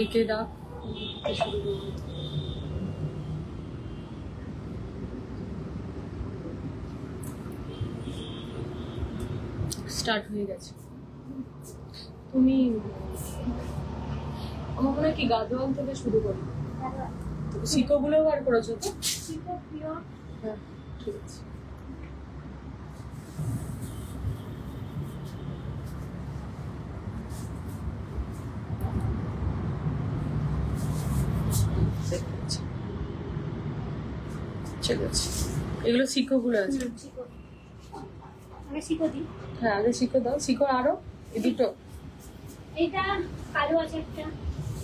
একে ডাক শুরু করবো। স্টার্ট হয়ে গেছে। তুমি আমার মনে হয় কি গাদোয়াল থেকে শুরু করি। শিকোগুলো বার করেছো তো? হ্যাঁ ঠিক আছে। ঠিক আছে, এগুলো শিকোগুলো আছে। হ্যাঁ আগে শিকো দাও, শিকো আরো এই দুটো। এটা কালো আছে একটা,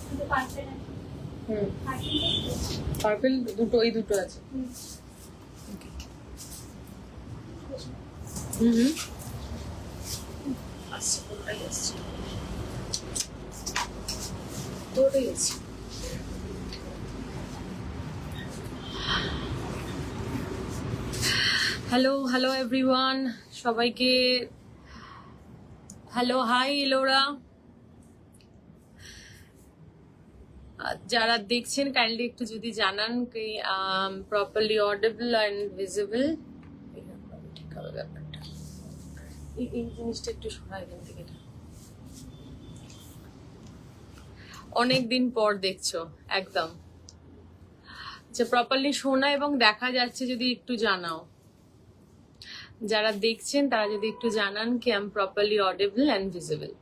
দুটো পার্পল আছে। পার্পল দুটো, এই দুটো আছে। আসছে কোনটাই আসছে, দুটোই আছে। হ্যালো হ্যালো এভরিওয়ান, সবাইকে হ্যালো, হাই এলোরা। যারা দেখছেন কাইন্ডলি একটু যদি জানান কি প্রপারলি অডিবল অ্যান্ড ভিজিবল। ঠিক হবে ব্যাপারটা, এই জিনিসটা একটু শোনা এখান থেকে। অনেকদিন পর দেখছো একদম, যে প্রপারলি শোনা এবং দেখা যাচ্ছে যদি একটু জানাও। যারা দেখছেন তারা যদি একটু জানান কি I am properly audible and visible.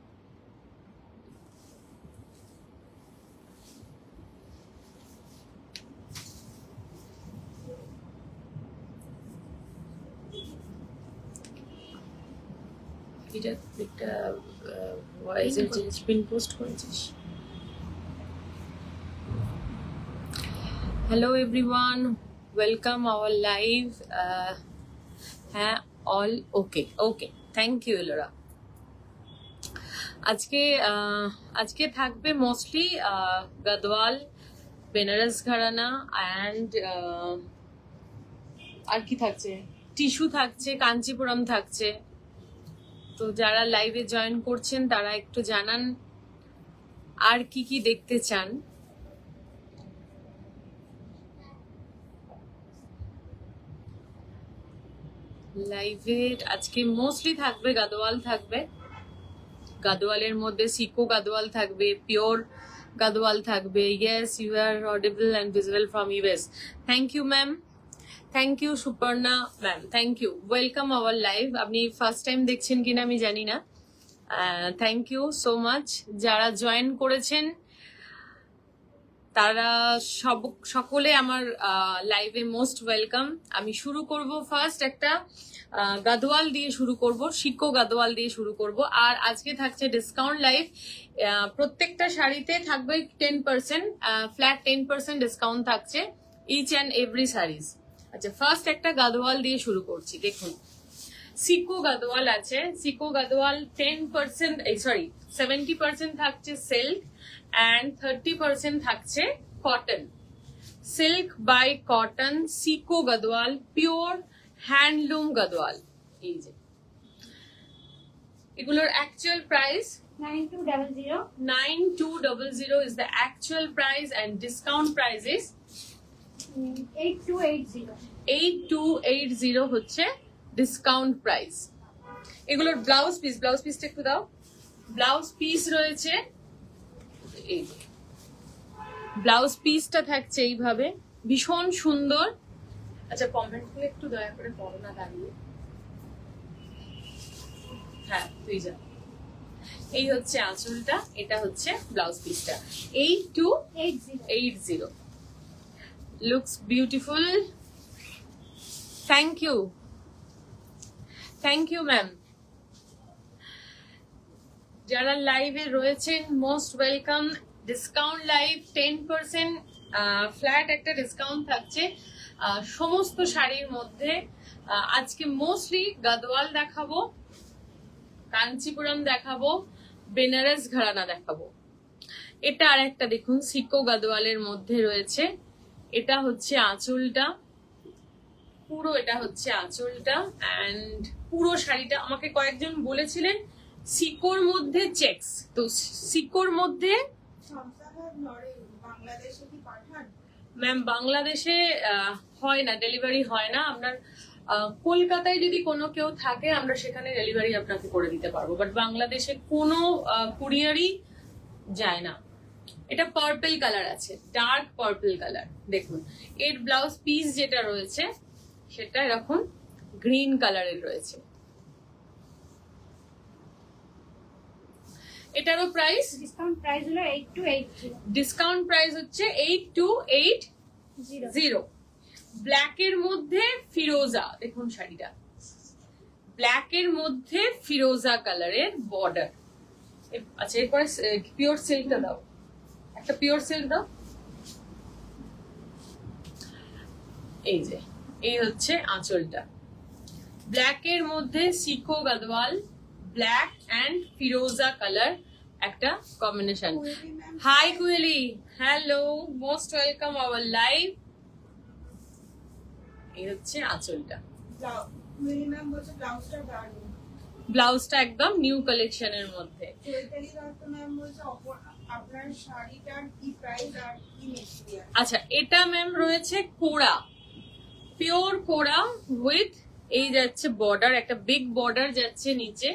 এটা একটা ভয়েসের জিনিস পিন পোস্ট করেছিস। Hello everyone, welcome our live. হ্যাঁ all okay okay, thank you Elora. আজকে থাকবে মোস্টলি গদওয়াল, বেনারস ঘরানা অ্যান্ড আর কি থাকছে, টিস্যু থাকছে, কাঞ্চিপুরম থাকছে। তো যারা লাইভে জয়েন করছেন তারা একটু জানান আর কি কি দেখতে চান। লাইভে আজকে মোস্টলি থাকবে গাদোয়াল থাকবে, গাদোয়ালের মধ্যে সিকো গাদোয়াল থাকবে, পিওর গাদোয়াল থাকবে। Yes, you are audible and visible from us. Thank you ma'am, thank you Suparna ma'am, thank you. Welcome our live. আপনি ফার্স্ট টাইম দেখছেন কিনা আমি জানি না। Thank you so much. যারা জয়েন করেছেন তারা সকলে আমার লাইভে মোস্ট ওয়েলকাম। আমি শুরু করব ফার্স্ট একটা গাদোয়াল দিয়ে শুরু করব, শিকো গাদোয়াল দিয়ে শুরু করব। আর আজকে থাকছে ডিসকাউন্ট লাইভ, প্রত্যেকটা শাড়িতে থাকবে 10%, ফ্ল্যাট 10% ডিসকাউন্ট থাকছে ইচ অ্যান্ড এভরি শাড়িজ। আচ্ছা, ফার্স্ট একটা গাদোয়াল দিয়ে শুরু করছি। দেখুন, সিকো গাদোয়াল আছে। সিকো গাদোয়াল 10%, সরি 70% থাকছে সিল্ক অ্যান্ড 30% থাকছে cotton. Silk by cotton, sico Gadwal, pure handloom Gadwal. এই যে এগুলোর actual price 9200 9200 is the actual price and discount price is 8280 8280 হচ্ছে ডিসকাউন্ট প্রাইস। এগুলোর ব্লাউজ পিসটা একটু দাও। ব্লাউজ পিস রয়েছে, এই ব্লাউজ পিসটা থাকছে এইভাবে, ভীষণ সুন্দর। আচ্ছা, কমেন্ট গুলো একটু দয়া করে পড়ো না দাঁড়িয়ে। হ্যাঁ তুই যা। এই হচ্ছে আঁচলটা, এটা হচ্ছে ব্লাউজ পিসটা। 8280 looks beautiful. Thank you, thank you ma'am. যারা লাইভে রয়েছেন most welcome. Discount live 10% flat একটা ডিসকাউন্ট থাকছে সমস্ত শাড়ির মধ্যে। আজকে মোস্টলি গাদোয়াল দেখাবো, কাঞ্চিপুরম দেখাবো, বেনারস ঘরানা দেখাবো। এটা আর একটা দেখুন, সিকো গাদোয়ালের মধ্যে রয়েছে। এটা হচ্ছে আঁচলটা, পুরো এটা হচ্ছে আঁচলটা। অ্যান্ড পুরো শাড়িটা আমাকে কয়েকজন বলেছিলেন সিকোর মধ্যে চেকস, তো সিকোর মধ্যে বাংলাদেশে কি পাঠান? ম্যাম বাংলাদেশে হয় না, ডেলিভারি হয় না। আপনার কলকাতায় যদি কোনো কেউ থাকে আমরা সেখানে ডেলিভারি আপনাকে করে দিতে পারবো, বাট বাংলাদেশে কোনো কুরিয়ারই যায় না। এটা পার্পল কালার আছে, ডার্ক পার্পল কালার। দেখুন এর ব্লাউজ পিস যেটা রয়েছে সেটা এরকম গ্রিন কালারের রয়েছে। এটারও প্রাইস, ডিসকাউন্ট প্রাইস হলো 8280। ডিসকাউন্ট প্রাইস হচ্ছে 8280। ব্ল্যাক এর মধ্যে ফিরোজা, দেখুন শাড়িটা ব্ল্যাক এর মধ্যে ফিরোজা কালারের বর্ডার। আচ্ছা এরপরে পিওর সিল্কটা দাও, একটা পিওর সিল্ক দাও। এই যে এই হচ্ছে আঁচলটা, ব্ল্যাক এর মধ্যে সিকো গাদওয়াল, ব্ল্যাক এন্ড ফিরোজা কালার একটা combination. Hi Kuheli, hello, most welcome our live. এই হচ্ছে আঁচলটা, মিনিমাম বলছে ব্লাউজটা দারুণ। ব্লাউজটা একদম নিউ কালেকশনের মধ্যে। চৈতালি দত্ত ম্যাম বলছে আপনার শাড়িটার কি প্রাইস আর কি মেটেরিয়াল? আচ্ছা এটা ম্যাম রয়েছে কোড়া, পিওর কোড়া উইথ এই যাচ্ছে বর্ডার, একটা বিগ বর্ডার যাচ্ছে নিচে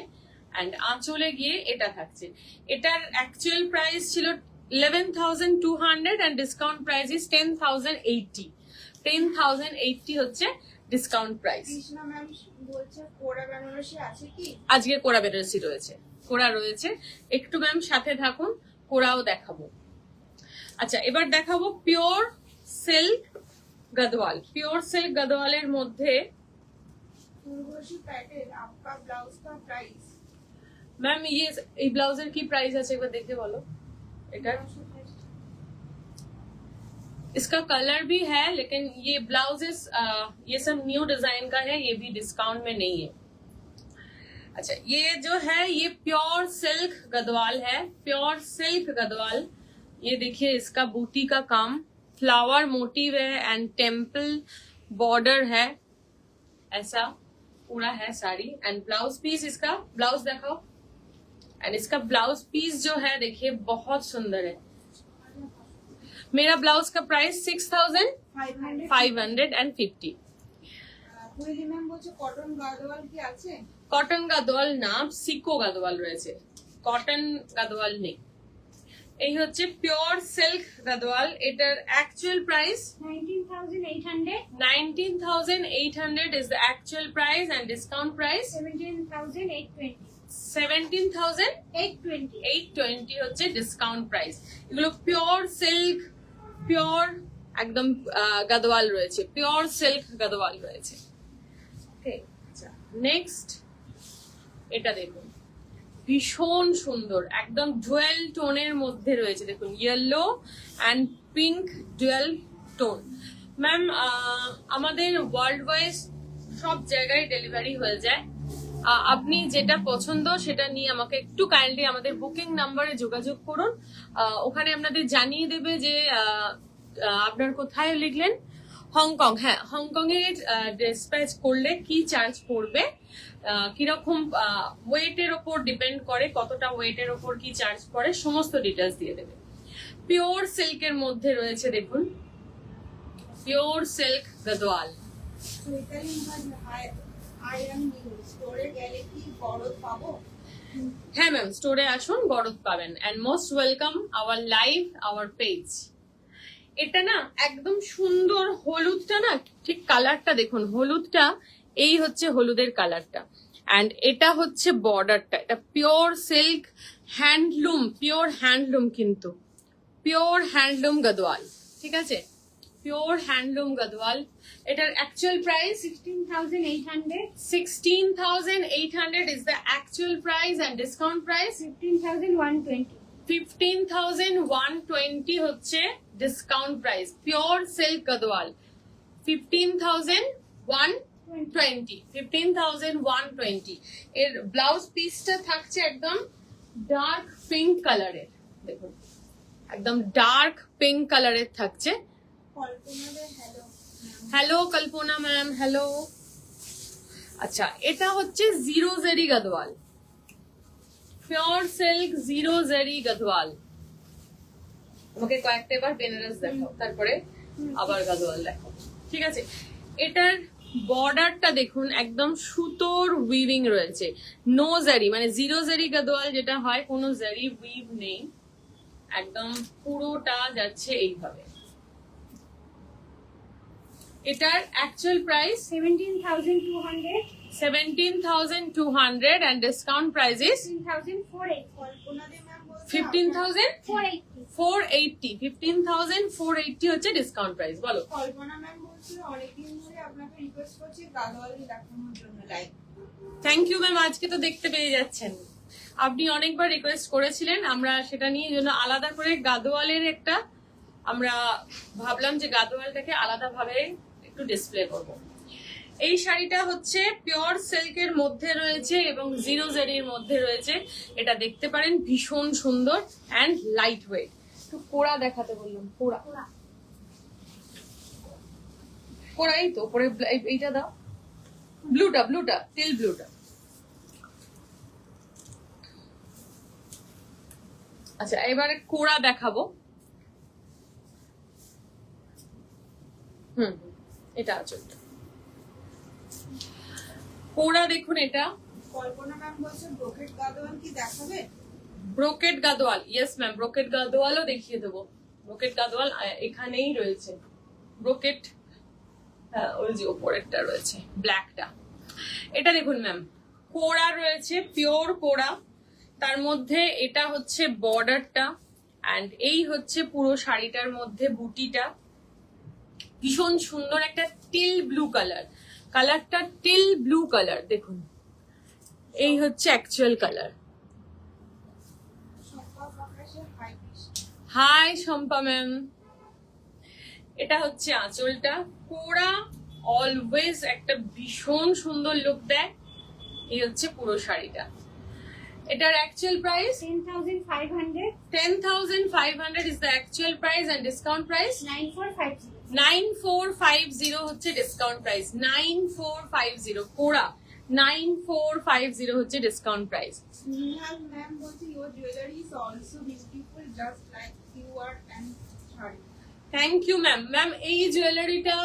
এন্ড আঁচলে গিয়ে এটা থাকছে। এটার অ্যাকচুয়াল প্রাইস ছিল 11,200 এন্ড ডিসকাউন্ট প্রাইস ইজ 10,080। 10,080 হচ্ছে ডিসকাউন্ট প্রাইস। কৃষ্ণা ম্যাম বলছে কোড়া বেনারসি আছে কি? আজকে কোড়া বেনারসি রয়েছে, কোড়া রয়েছে। একটু ম্যাম সাথে থাকুন, কোড়াও দেখাবো। আচ্ছা এবার দেখাবো পিওর সিল্ক গদওয়াল। পিওর সিল্ক গদওয়ালের মধ্যে উর্বশী প্যাটার্ন आपका ब्लाउज का प्राइस? मैम ये এই ব্লাউজের কি প্রাইস আছে একবার দেখে বলো। এটা इसका कलर भी है लेकिन ये ब्लाउजेस ये सब न्यू डिजाइन का है, ये भी डिस्काउंट में नहीं है। अच्छा ये जो है ये प्योर सिल्क गदवाल है, प्योर सिल्क गदवाल। ये देखिए इसका बूटी का काम, फ्लावर मोटिव है एंड टेम्पल बॉर्डर है, ऐसा पूरा है साड़ी। एंड ब्लाउज पीस, इसका ब्लाउज दिखाओ। एंड इसका ब्लाउज पीस जो है देखिए बहुत सुंदर है। मेरा ब्लाउज का प्राइस 6,550। কুইলি ম্যাম বলছে কটন গাদওয়াল কি আছে? কটন গাদওয়াল না, সিকো গাদওয়াল রয়েছে, কটন গাদওয়াল নেই। এই হচ্ছে পিওর সিল্ক গাদওয়াল। এটার actual price 19,800। 19,800 is the actual price and discount price 17,820। 17,820 820। হচ্ছে ডিসকাউন্ট প্রাইস। এগুলো পিওর সিল্ক, পিওর একদম গাদওয়াল রয়েছে, পিওর সিল্ক গাদওয়াল রয়েছে। ওকে আচ্ছা নেক্সট এটা দেখুন, ভীষণ সুন্দর একদম ডুয়েল টোনের মধ্যে রয়েছে। দেখুন yellow and pink dual tone. Ma'am আমাদের ওয়ার্ল্ড ওয়াইজ সব জায়গায় ডেলিভারি হয়ে যায়। আপনি যেটা পছন্দ সেটা নিয়ে আমাকে একটু কাইন্ডলি আমাদের বুকিং নাম্বারে যোগাযোগ করুন। ওখানে আপনাদের জানিয়ে দেবে যে আপনার কোথায় লিখলেন, হংকং। হ্যাঁ হংকং এ ডিসপ্যাচ করলে কি চার্জ পড়বে, কিরকম ওয়েটের ওপর ডিপেন্ড করে, কতটা ওয়েটের ওপর কি চার্জ পড়ে, সমস্ত ডিটেলস দিয়ে দেবে। পিওর সিল্কের মধ্যে রয়েছে দেখুন, pure silk Gadwal. Chaitali ma'am I am new স্টোরে গেলে কি গরদ পাবো? হ্যাঁ ম্যাম স্টোরে আসুন, গরদ পাবেন। And most welcome our live, our page. এটা না একদম সুন্দর, হলুদটা না ঠিক কালারটা দেখুন, হলুদটা এই হচ্ছে হলুদের কালারটা এন্ড এটা হচ্ছে বর্ডারটা। এটা pure silk handloom, pure handloom, কিন্তু পিওর হ্যান্ডলুম গদওয়াল, ঠিক আছে, পিওর হ্যান্ডলুম গদওয়াল। এটার actual price 16,800। 16,800 is the actual price and discount price 15,120। 15,120 হচ্ছে discount price. Pure silk Gadwal 15,120। 15,120। এর ব্লাউজ পিসটা থাকছে একদম ডার্ক পিঙ্ক কালারের, দেখুন একদম ডার্ক পিঙ্ক কালারের থাকছে। Kalpana hello. Hello Kalpana ma'am, hello. আচ্ছা এটা হচ্ছে zero zari Gadwal. Pure silk zero zari Gadwal. আমাকে কয়েকটা এবার বেনারস দেখাও, তারপরে আবার গাদওয়াল দেখো, ঠিক আছে? এটার বর্ডারটা দেখুন, একদম সুতোর উইভিং রয়েছে, নো জারি, মানে জিরো জারি গাদওয়াল যেটা হয়, কোনো জারি উইভ নেই, একদম পুরোটা যাচ্ছে এইভাবে। এটার actual price 17,200, 17,200 and discount price is 15,480, Kalpana De ma'am বলছে 15,480। 480, 15,480 হচ্ছে ডিসকাউন্ট প্রাইস। বলো। কল্পনা ম্যাম বলছিল অনেকদিন ধরে আপনাকে রিকোয়েস্ট করছি গাদওয়ালি দেখানোর জন্য লাইভ। থ্যাংক ইউ ম্যাম, আজকে তো দেখতে পেয়ে যাচ্ছেন। আপনি অনেকবার রিকোয়েস্ট করেছিলেন, আমরা সেটা নিয়ে জন্য আলাদা করে গাদোয়ালের একটা, আমরা ভাবলাম যে গাদোয়ালটাকে আলাদাভাবে একটু ডিসপ্লে করব। এই শাড়িটা হচ্ছে পিওর সিল্কের মধ্যে রয়েছে এবং জিরো জারির মধ্যে রয়েছে। এটা দেখতে পারেন, ভীষণ সুন্দর অ্যান্ড লাইট ওয়েট। একটু কোড়া দেখাতে বললাম, কোড়া পুরা। কোড়া এই তো পরে এইটা দাও, ব্লুটা ব্লুটা তেল ব্লুটা। আচ্ছা, এবারে কোড়া দেখাবো। এটা আঁচলটা, কোড়া দেখুন। এটা কল্পনা ম্যাম বলছে ব্রোকেট গাদওয়াল কি দেখাবে? Brocade Gadwal, yes ma'am, brocade গাদোয়ালও দেখিয়ে দেবো। ব্রোকেট গাদোয়াল এখানেই রয়েছে। ব্রোকেট, ওই যে ওপরেরটা রয়েছে ব্ল্যাকটা। এটা দেখুন ম্যাম, কোড়া রয়েছে, পিওর কোড়া, তার মধ্যে এটা হচ্ছে বর্ডারটা অ্যান্ড এই হচ্ছে পুরো শাড়িটার মধ্যে বুটিটা। ভীষণ সুন্দর একটা টিল ব্লু কালার, কালারটা টিল ব্লু কালার দেখুন, এই হচ্ছে অ্যাকচুয়াল কালার। শম্পা প্রকাশের hi Brishti. Hi Shampa ma'am. এটা হচ্ছে আঁচলটা, কোড়া অলওয়েজ একটা ভীষণ সুন্দর লুক দেয়। এই হচ্ছে পুরো শাড়িটা। এটার actual price 10,500, 10,500 is the actual price and discount price 9,450, 9450 হচ্ছে ডিসকাউন্ট প্রাইস। 9450 কোড়া, 9450 হচ্ছে ডিসকাউন্ট প্রাইস। নিহাল ম্যাম বলছে your jewelry is also beautiful just like you are and sari. Thank you ma'am. Ma'am, এই জুয়েলারিটা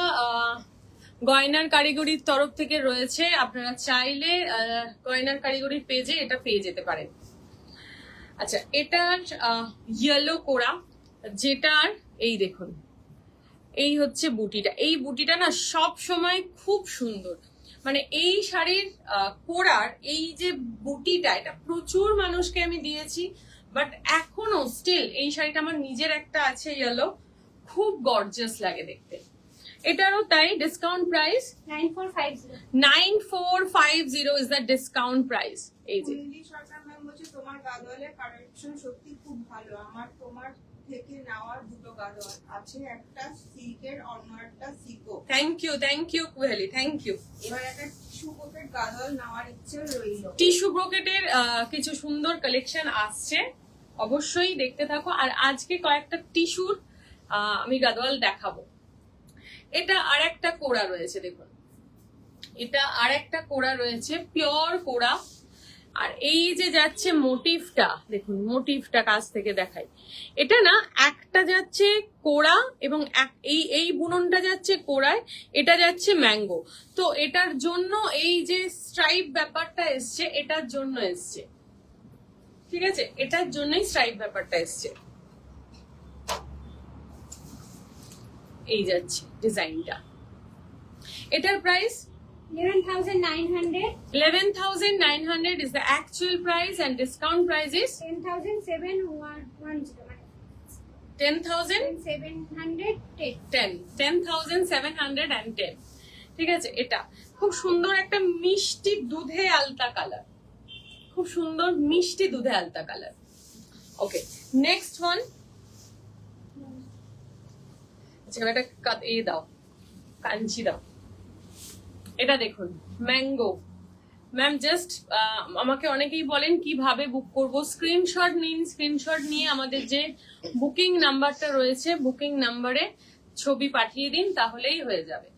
গয়নার কারিগরির তরফ থেকে রয়েছে, আপনারা চাইলে গয়নার কারিগরির পেজে এটা পেয়ে যেতে পারেন। আচ্ছা, এটার ইয়েলো কোড়া, যেটার এই দেখুন, এই হচ্ছে বুটিটা। এই বুটিটা না সব সময় খুব সুন্দর, মানে এই শাড়ির কোড়ার এই যে বুটিটা, এটা প্রচুর মানুষকে আমি দিয়েছি, বাট এখনো স্টিল এই শাড়িটা আমার নিজের একটা আছে ইয়েলো, খুব গর্জিয়াস লাগে দেখতে। এটারও তাই discount price 9,450, 9450 is the discount price. এই যে কুণ্ডলি সরকার ম্যাম বলছে তোমার গাদওয়ালের কালেকশন সত্যি খুব ভালো, আমার তোমার থেকে নেওয়ার দুটো গাদওয়াল আছে, একটা সিল্কের অন্য একটা sico. Thank you Kuheli, thank you. এবার একটা টিস্যু পকেট গাদওয়াল নেওয়ার ইচ্ছে রইল। টিস্যু ব্রোকেটের কিছু সুন্দর কালেকশন আসছে, অবশ্যই দেখতে থাকো। আর আজকে কয়েকটা টিস্যুর আমি গাদওয়াল দেখাবো। এটা আর একটা কোড়া রয়েছে দেখুন, এটা আর একটা কোড়া রয়েছে, পিওর কোড়া। আর এই যে যাচ্ছে মোটিভটা দেখুন, মোটিভটা কাছ থেকে দেখাই। এটা না একটা যাচ্ছে কোড়া এবং এই বুননটা যাচ্ছে কোড়ায়, এটা যাচ্ছে ম্যাঙ্গো। তো এটার জন্য এই যে স্ট্রাইপ ব্যাপারটা এসছে, এটার জন্য এসছে, ঠিক আছে? এটার জন্যই স্ট্রাইপ ব্যাপারটা এসছে। এই যাচ্ছে ডিজাইনটা। এটার price 11,900, 11,900 is the actual price and discount price is 10,710, 10,710, 10,710. 10,710। ঠিক আছে? এটা খুব সুন্দর একটা মিষ্টি দুধে আলতা কালার, খুব সুন্দর মিষ্টি দুধে আলতা কালার। ওকে, নেক্সট ওয়ান। আচ্ছা, একটা দাও, কাঞ্চি দাও। এটা দেখুন, ম্যাঙ্গো। ম্যাম জাস্ট আমাকে অনেকেই বলেন কিভাবে বুক করব, স্ক্রিনশট নিন, স্ক্রিনশট নিয়ে আমাদের যে বুকিং নাম্বারটা রয়েছে, বুকিং নাম্বারে ছবি পাঠিয়ে দিন, তাহলেই হয়ে যাবে।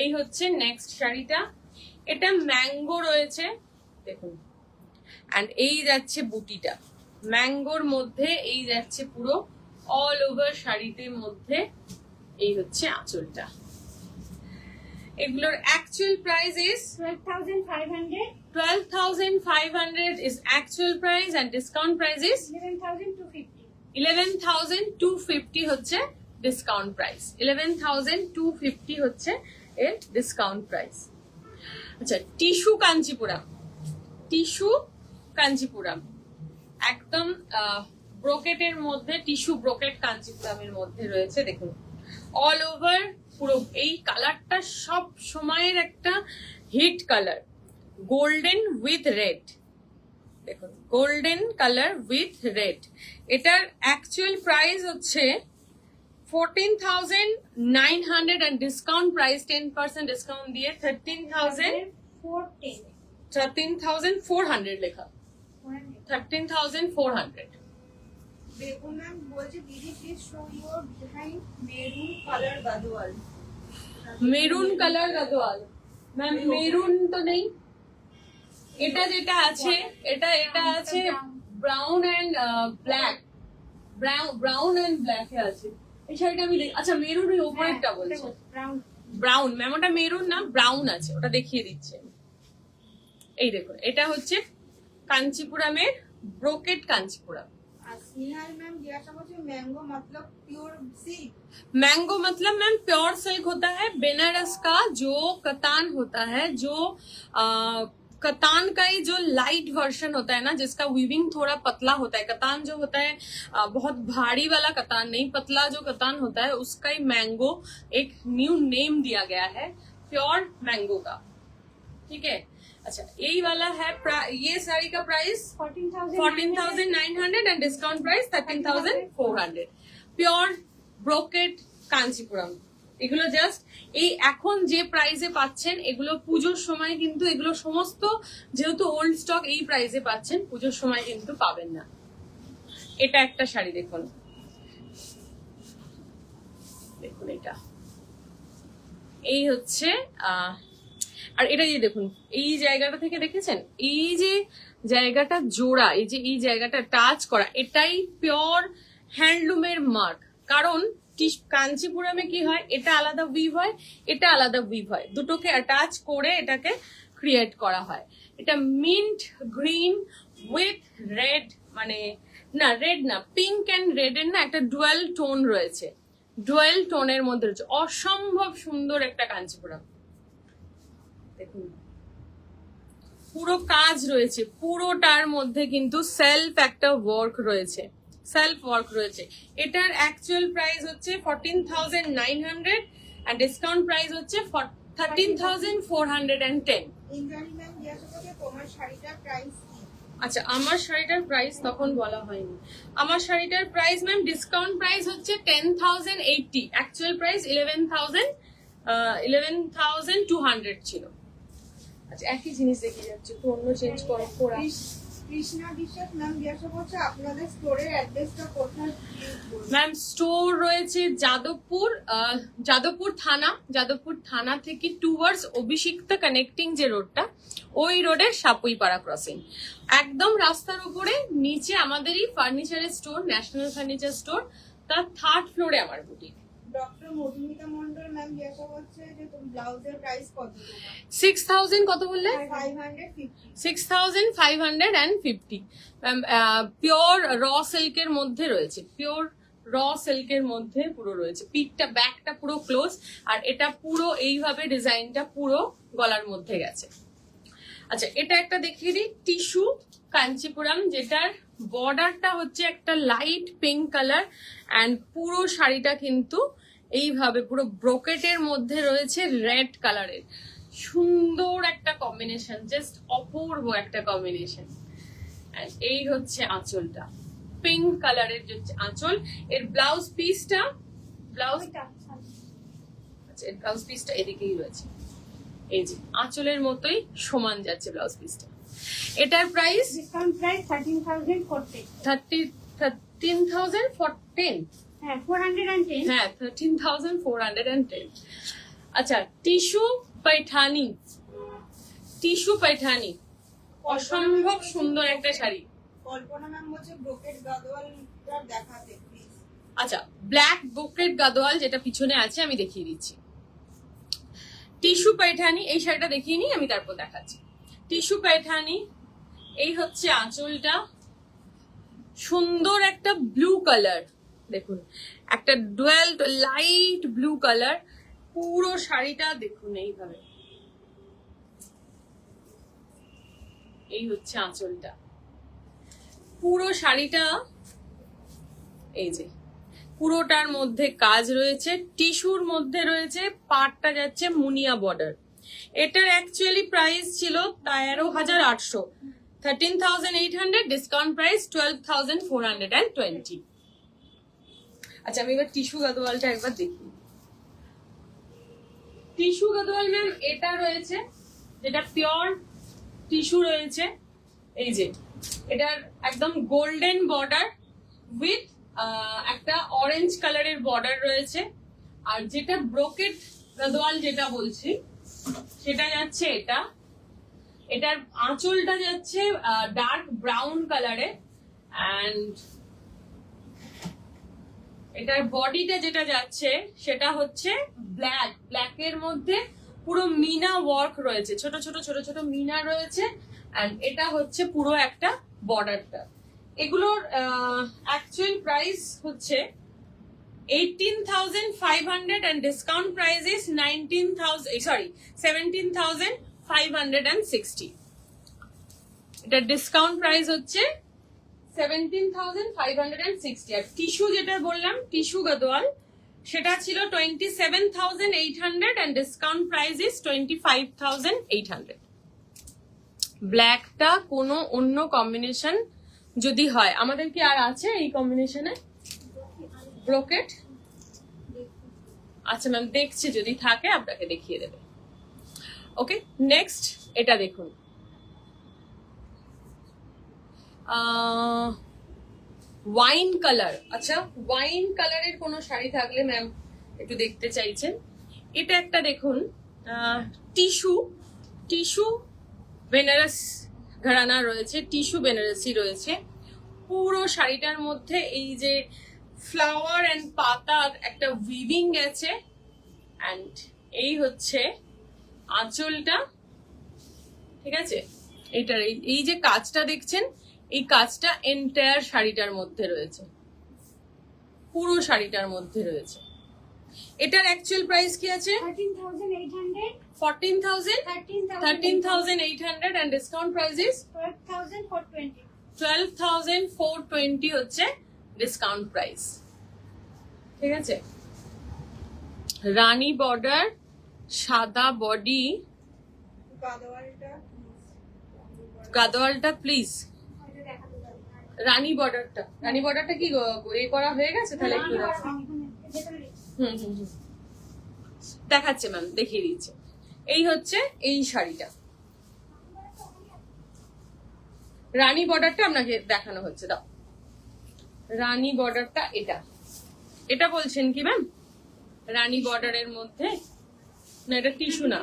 এই হচ্ছে নেক্সট শাড়িটা, এটা ম্যাঙ্গো রয়েছে দেখুন, অ্যান্ড এই যাচ্ছে বুটিটা ম্যাঙ্গোর মধ্যে, এই যাচ্ছে পুরো অল ওভার শাড়িতে মধ্যে, এই হচ্ছে আঁচলটা। এগুলোর actual price is 12,500, 12,500 is actual price and discount price is 11,250. 11,250 হচ্ছে ডিসকাউন্ট প্রাইস। 11,250 হচ্ছে এর ডিসকাউন্ট প্রাইস। আচ্ছা, টিস্যু কাঞ্চিপুরাম, টিস্যু কাঞ্চিপুরাম একদম ব্রোকেটের মধ্যে, টিস্যু ব্রোকেট কাঞ্চিপুরামের মধ্যে রয়েছে। দেখুন অল ওভার পুরো এই কালারটা সব সময়ের একটা hit colour, golden with red. দেখুন গোল্ডেন কালার উইথ রেড। এটার অ্যাকচুয়াল প্রাইস হচ্ছে 14,900 and discount price 10% discount দিয়ে 13,400 লেখা, 13,400। দেখুন ম্যাম বলছে দিদি please show your behind maroon colour Gadwal. Maroon colour Gadwal ma'am, maroon তো নেই। এটা যেটা আছে এটা আছে brown and black, brown and black এ আছে এই শাড়িটা আমি আচ্ছা মেরুন ওই উপরেরটা বলছে, ব্রাউন ম্যাম, ওটা মেরুন না ব্রাউন আছে, ওটা দেখিয়ে দিচ্ছে। এই দেখুন এটা হচ্ছে কাঞ্চিপুরামের ব্রোকেট কাঞ্চিপুরাম। আর স্নেহাল ম্যাম জিজ্ঞাসা করছে मैंगो मतलब प्योर सिल्क। मैंगो मतलब मैम प्योर सिल्क होता है, बेनारस का जो कतान होता है, जो कतान का ही जो लाइट वर्जन होता है ना, जिसका वीविंग थोड़ा पतला होता है। कतान जो होता है बहुत भारी वाला कतान नहीं, पतला जो कतान होता है उसका ही मैंगो एक न्यू नेम दिया गया है, प्योर मैंगो का। ठीक है, अच्छा यही वाला है ये साड़ी का price 14,900 and discount price 13,400। Pure brocade Kanchipuram. এগুলো জাস্ট এই এখন যে প্রাইসে পাচ্ছেন, এগুলো পুজোর সময় কিন্তু এগুলো সমস্ত যেহেতু ওল্ড স্টক, এই প্রাইসে পাচ্ছেন, পুজোর সময় কিন্তু পাবেন না। এটা একটা শাড়ি দেখুন, দেখুন এটা এই হচ্ছে আর এটা যে দেখুন এই জায়গাটা থেকে দেখেছেন, এই যে জায়গাটা জোড়া, এই যে এই জায়গাটা টাচ করা, এটাই পিওর হ্যান্ডলুমের মার্ক। কারণ কাঞ্চিপুরামে কি হয়, এটা আলাদা উইভ হয়, এটা আলাদা উইভ হয়, দুটোকে অ্যাটাচ করে এটাকে ক্রিয়েট করা হয়। এটা মিন্ট গ্রিন উইথ রেড, মানে না রেড না, পিঙ্ক অ্যান্ড রেড এর না একটা ডুয়াল টোন রয়েছে, ডুয়াল টোনের মধ্যে রয়েছে। অসম্ভব সুন্দর একটা কাঞ্চিপুরাম। দেখুন পুরো কাজ রয়েছে, পুরোটার মধ্যে কিন্তু সেলফ একটা ওয়ার্ক রয়েছে, সেলফ ওয়ার্ক রয়েছে। এটার অ্যাকচুয়াল প্রাইস হচ্ছে 14,900 এন্ড ডিসকাউন্ট প্রাইস হচ্ছে 13,410। ইন্দ্রাণী ম্যাম জিজ্ঞাসা করছে তোমার শাড়িটার প্রাইস কি? আচ্ছা আমার শাড়িটার প্রাইস তখন বলা হয়নি। আমার শাড়িটার প্রাইস ম্যাম ডিসকাউন্ট প্রাইস হচ্ছে 10,080, অ্যাকচুয়াল প্রাইস 11,200 ছিল। আচ্ছা একই জিনিস দেখিয়ে যাচ্ছে, তো অন্য চেঞ্জ করো পড়া। কৃষ্ণা বিশ্বাস ম্যাম জিজ্ঞাসা করছে আপনাদের স্টোরের অ্যাড্রেসটা কোথায়? ম্যাম স্টোর রয়েছে যাদবপুর, যাদবপুর থানা থেকে টুয়ার্ডস অভিষিক্ত কানেক্টিং যে রোডটা, ওই রোডের সাপুইপাড়া ক্রসিং, একদম রাস্তার উপরে নিচে আমাদেরই ফার্নিচারের স্টোর, ন্যাশনাল ফার্নিচার স্টোর, তার 3rd ফ্লোরে আমার boutique. Doctor Madhumita Mondal ma'am জিজ্ঞাসা করছে যে তুমি ব্লাউজের প্রাইস কত? 6,000 কত বললে? 550। 6,550 ম্যাম। পিওর র সিল্কের মধ্যে রয়েছে, পিওর র সিল্কের মধ্যে পুরো রয়েছে। পিঠটা ব্যাকটা পুরো ক্লোজ, আর এটা পুরো এইভাবে ডিজাইনটা পুরো গলার মধ্যে গেছে। আচ্ছা এটা একটা দেখিয়ে দিই, টিস্যু কাঞ্চিপুরাম, যেটার বর্ডারটা হচ্ছে একটা লাইট পিঙ্ক কালার অ্যান্ড পুরো শাড়িটা কিন্তু এইভাবে পুরো ব্রোকেটের মধ্যে রয়েছে রেড কালারের। সুন্দর একটা কম্বিনেশন, জাস্ট অপূর্ব একটা কম্বিনেশন। এই হচ্ছে আঁচলটা, পিঙ্ক কালারের যে আঁচল। এর ব্লাউজ পিসটা আচ্ছা এর ব্লাউজ পিসটা এদিকেই রয়েছে, এই যে আঁচলের মতোই সমান যাচ্ছে ব্লাউজ পিসটা। এটার প্রাইস ডিসকাউন্ট প্রাইস 13,040। 13,410। হ্যাঁ 410। হ্যাঁ 13,410। আচ্ছা টিস্যু पैठानी অসম্ভব সুন্দর একটা শাড়ি। কল্পনা ম্যাম বলছে ব্রোকেট গাদোয়ালটা দেখাতে প্লিজ। আচ্ছা, ব্ল্যাক ব্রোকেট গাদোয়াল যেটা পিছনে আছে আমি দেখিয়ে দিচ্ছি। টিস্যু পাইঠানি, এই শাড়িটা দেখিয়ে নিই, আমি তারপর দেখাচ্ছি। টিস্যু পাইঠানি, এই হচ্ছে আঁচলটা, সুন্দর একটা ব্লু কালার, দেখুন একটা ডুয়েল লাইট ব্লু কালার। পুরো শাড়িটা দেখুন এইভাবে, এই হচ্ছে আঁচলটা। পুরো শাড়িটা এই যে পুরোটার মধ্যে কাজ রয়েছে, টিস্যুর মধ্যে রয়েছে, পাড়টা যাচ্ছে মুনিয়া বর্ডার। এটার অ্যাকচুয়ালি প্রাইস ছিল 13,800, 13,800, ডিসকাউন্ট প্রাইস 12,420। আচ্ছা, আমি এবার টিস্যু গাদোয়ালটা একবার দেখি। টিস্যু গাদোয়াল ম্যাম এটা রয়েছে, যেটা পিওর টিস্যু রয়েছে। এই যে এটার একদম গোল্ডেন বর্ডার উইথ একটা অরেঞ্জ কালারের বর্ডার রয়েছে। আর যেটা ব্রোকেট গাদোয়াল যেটা বলছি সেটা যাচ্ছে এটা, এটার আঁচলটা যাচ্ছে ডার্ক ব্রাউন কালারে, অ্যান্ড এটার বডিটা যেটা যাচ্ছে সেটা হচ্ছে ব্ল্যাকের মধ্যে পুরো মিনা ওয়ার্ক রয়েছে, ছোট ছোট ছোট ছোট মিনা রয়েছে, অ্যান্ড এটা হচ্ছে পুরো একটা বর্ডারটা। এগুলোর অ্যাকচুয়াল প্রাইস হচ্ছে 18,500 and discount price is 17,560। এটা ডিসকাউন্ট প্রাইস হচ্ছে 17,560। আর টিস্যু যেটা বললাম টিস্যু গাদোয়াল সেটা ছিল 27,800 and discount price is 25,800। ব্ল্যাকটা কোনো অন্য কম্বিনেশন যদি হয়, আমাদের কি আর আছে এই কম্বিনেশনে ব্রোকেট? আচ্ছা ম্যাম দেখছি, যদি থাকে আপনাকে দেখিয়ে দেবে। ওকে, নেক্সট এটা দেখুন, ওয়াইন কালার। আচ্ছা, ওয়াইন কালারের কোনো শাড়ি থাকলে ম্যাম একটু দেখতে চাইছেন। এটা একটা দেখুন, টিস্যু বেনারস ঘরানা রয়েছে, টিস্যু বেনারসি রয়েছে। পুরো শাড়িটার মধ্যে এই যে ফ্লাওয়ার এন্ড পাতার একটা উইভিং গেছে, অ্যান্ড এই হচ্ছে আঁচলটা, ঠিক আছে। এটার এই যে কাজটা দেখছেন, এই কাজটা এন্টায়ার শাড়িটার মধ্যে রয়েছে, পুরো শাড়িটার মধ্যে রয়েছে। এটার অ্যাকচুয়াল প্রাইস কি আছে? 13,800, 13,800 and discount price is 12,420। 12,420 হচ্ছে ডিসকাউন্ট প্রাইস, ঠিক আছে। রানী বর্ডার, সাদা বডি, গাদোয়ালটা প্লিজ। রানী বর্ডারটা কি এ করা হয়ে গেছে? তাহলে একটু দেখাচ্ছে ম্যাম, দেখিয়ে দিচ্ছে। এই হচ্ছে এই শাড়িটা, রানী বর্ডারটা আপনাকে দেখানো হচ্ছে। দাও, রানী বর্ডারটা এটা বলছেন কি ম্যাম? রানী বর্ডারের মধ্যে না, এটা টিস্যু না,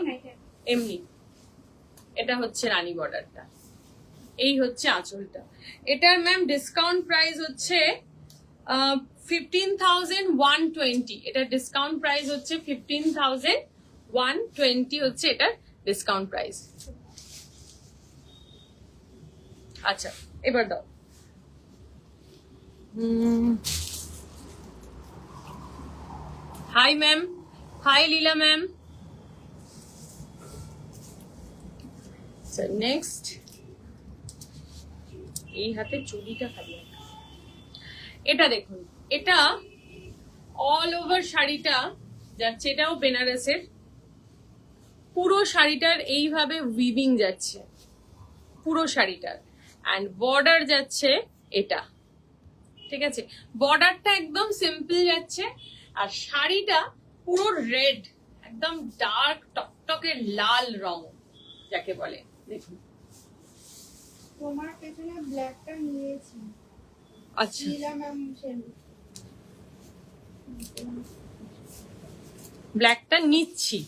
এমনি। এটা হচ্ছে রানী বর্ডারটা, এই হচ্ছে আঁচলটা। এটার ম্যাম ডিসকাউন্ট প্রাইস হচ্ছে 15,120। এটার ডিসকাউন্ট প্রাইস হচ্ছে 15,120 হচ্ছে এটার ডিসকাউন্ট প্রাইস। আচ্ছা, এবার দাও। হাই ম্যাম, হাই লীলা ম্যাম। নেক্সট এই হাতে চুড়িটা খালি, এটা দেখুন, এটা অল ওভার শাড়িটা যাচ্ছে, এটাও বেনারসের। পুরো শাড়িটার এইভাবে উইভিং যাচ্ছে পুরো শাড়িটার, অ্যান্ড বর্ডার যাচ্ছে এটা, ঠিক আছে। বর্ডারটা একদম সিম্পল যাচ্ছে, আর শাড়িটা পুরো রেড, একদম ডার্ক টকটকে লাল রং যাকে বলে। দেখুন, তোমার পেছনে ব্ল্যাকটা নিয়েছি। আচ্ছা, ব্ল্যাকটা নিচ্ছি,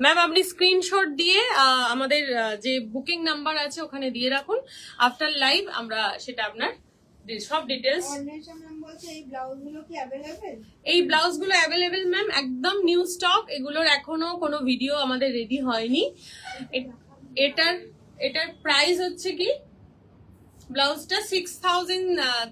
ম্যাম আপনি স্ক্রিনশট দিয়ে আমাদের যে বুকিং নাম্বার আছে ওখানে দিয়ে রাখুন, আফটার লাইভ আমরা সেটা আপনার সব ডিটেলস। অন্বেষা ম্যাম বলছে এই ব্লাউজগুলো কি অ্যাভেলেবেল? এই ব্লাউজগুলো অ্যাভেলেবেল ম্যাম, একদম নিউ স্টক, এগুলোর এখনো কোনো ভিডিও আমাদের রেডি হয়নি। এটার প্রাইস হচ্ছে কি, ব্লাউজটা 6000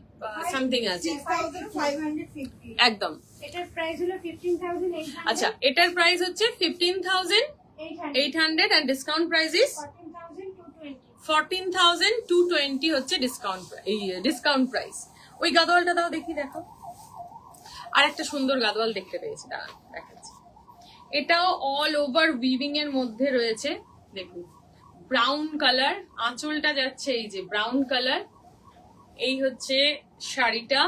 সামথিং আছে 6550। একদম। এটার প্রাইস হলো 15,800। আচ্ছা, এটার প্রাইস হচ্ছে 15,800 and discount price is 14,220। 14,220 হচ্ছে ডিসকাউন্ট প্রাইস। ওই গাদোয়ালটা দাও দেখি, দেখো। আর একটা সুন্দর গাদোয়াল দেখতে পেয়েছি, দাঁড়ান দেখাচ্ছি। এটাও অল ওভার উইভিং এর মধ্যে রয়েছে, দেখুন ব্রাউন কালার, আঁচলটা যাচ্ছে এই যে ব্রাউন কালার। এই হচ্ছে শাড়িটা,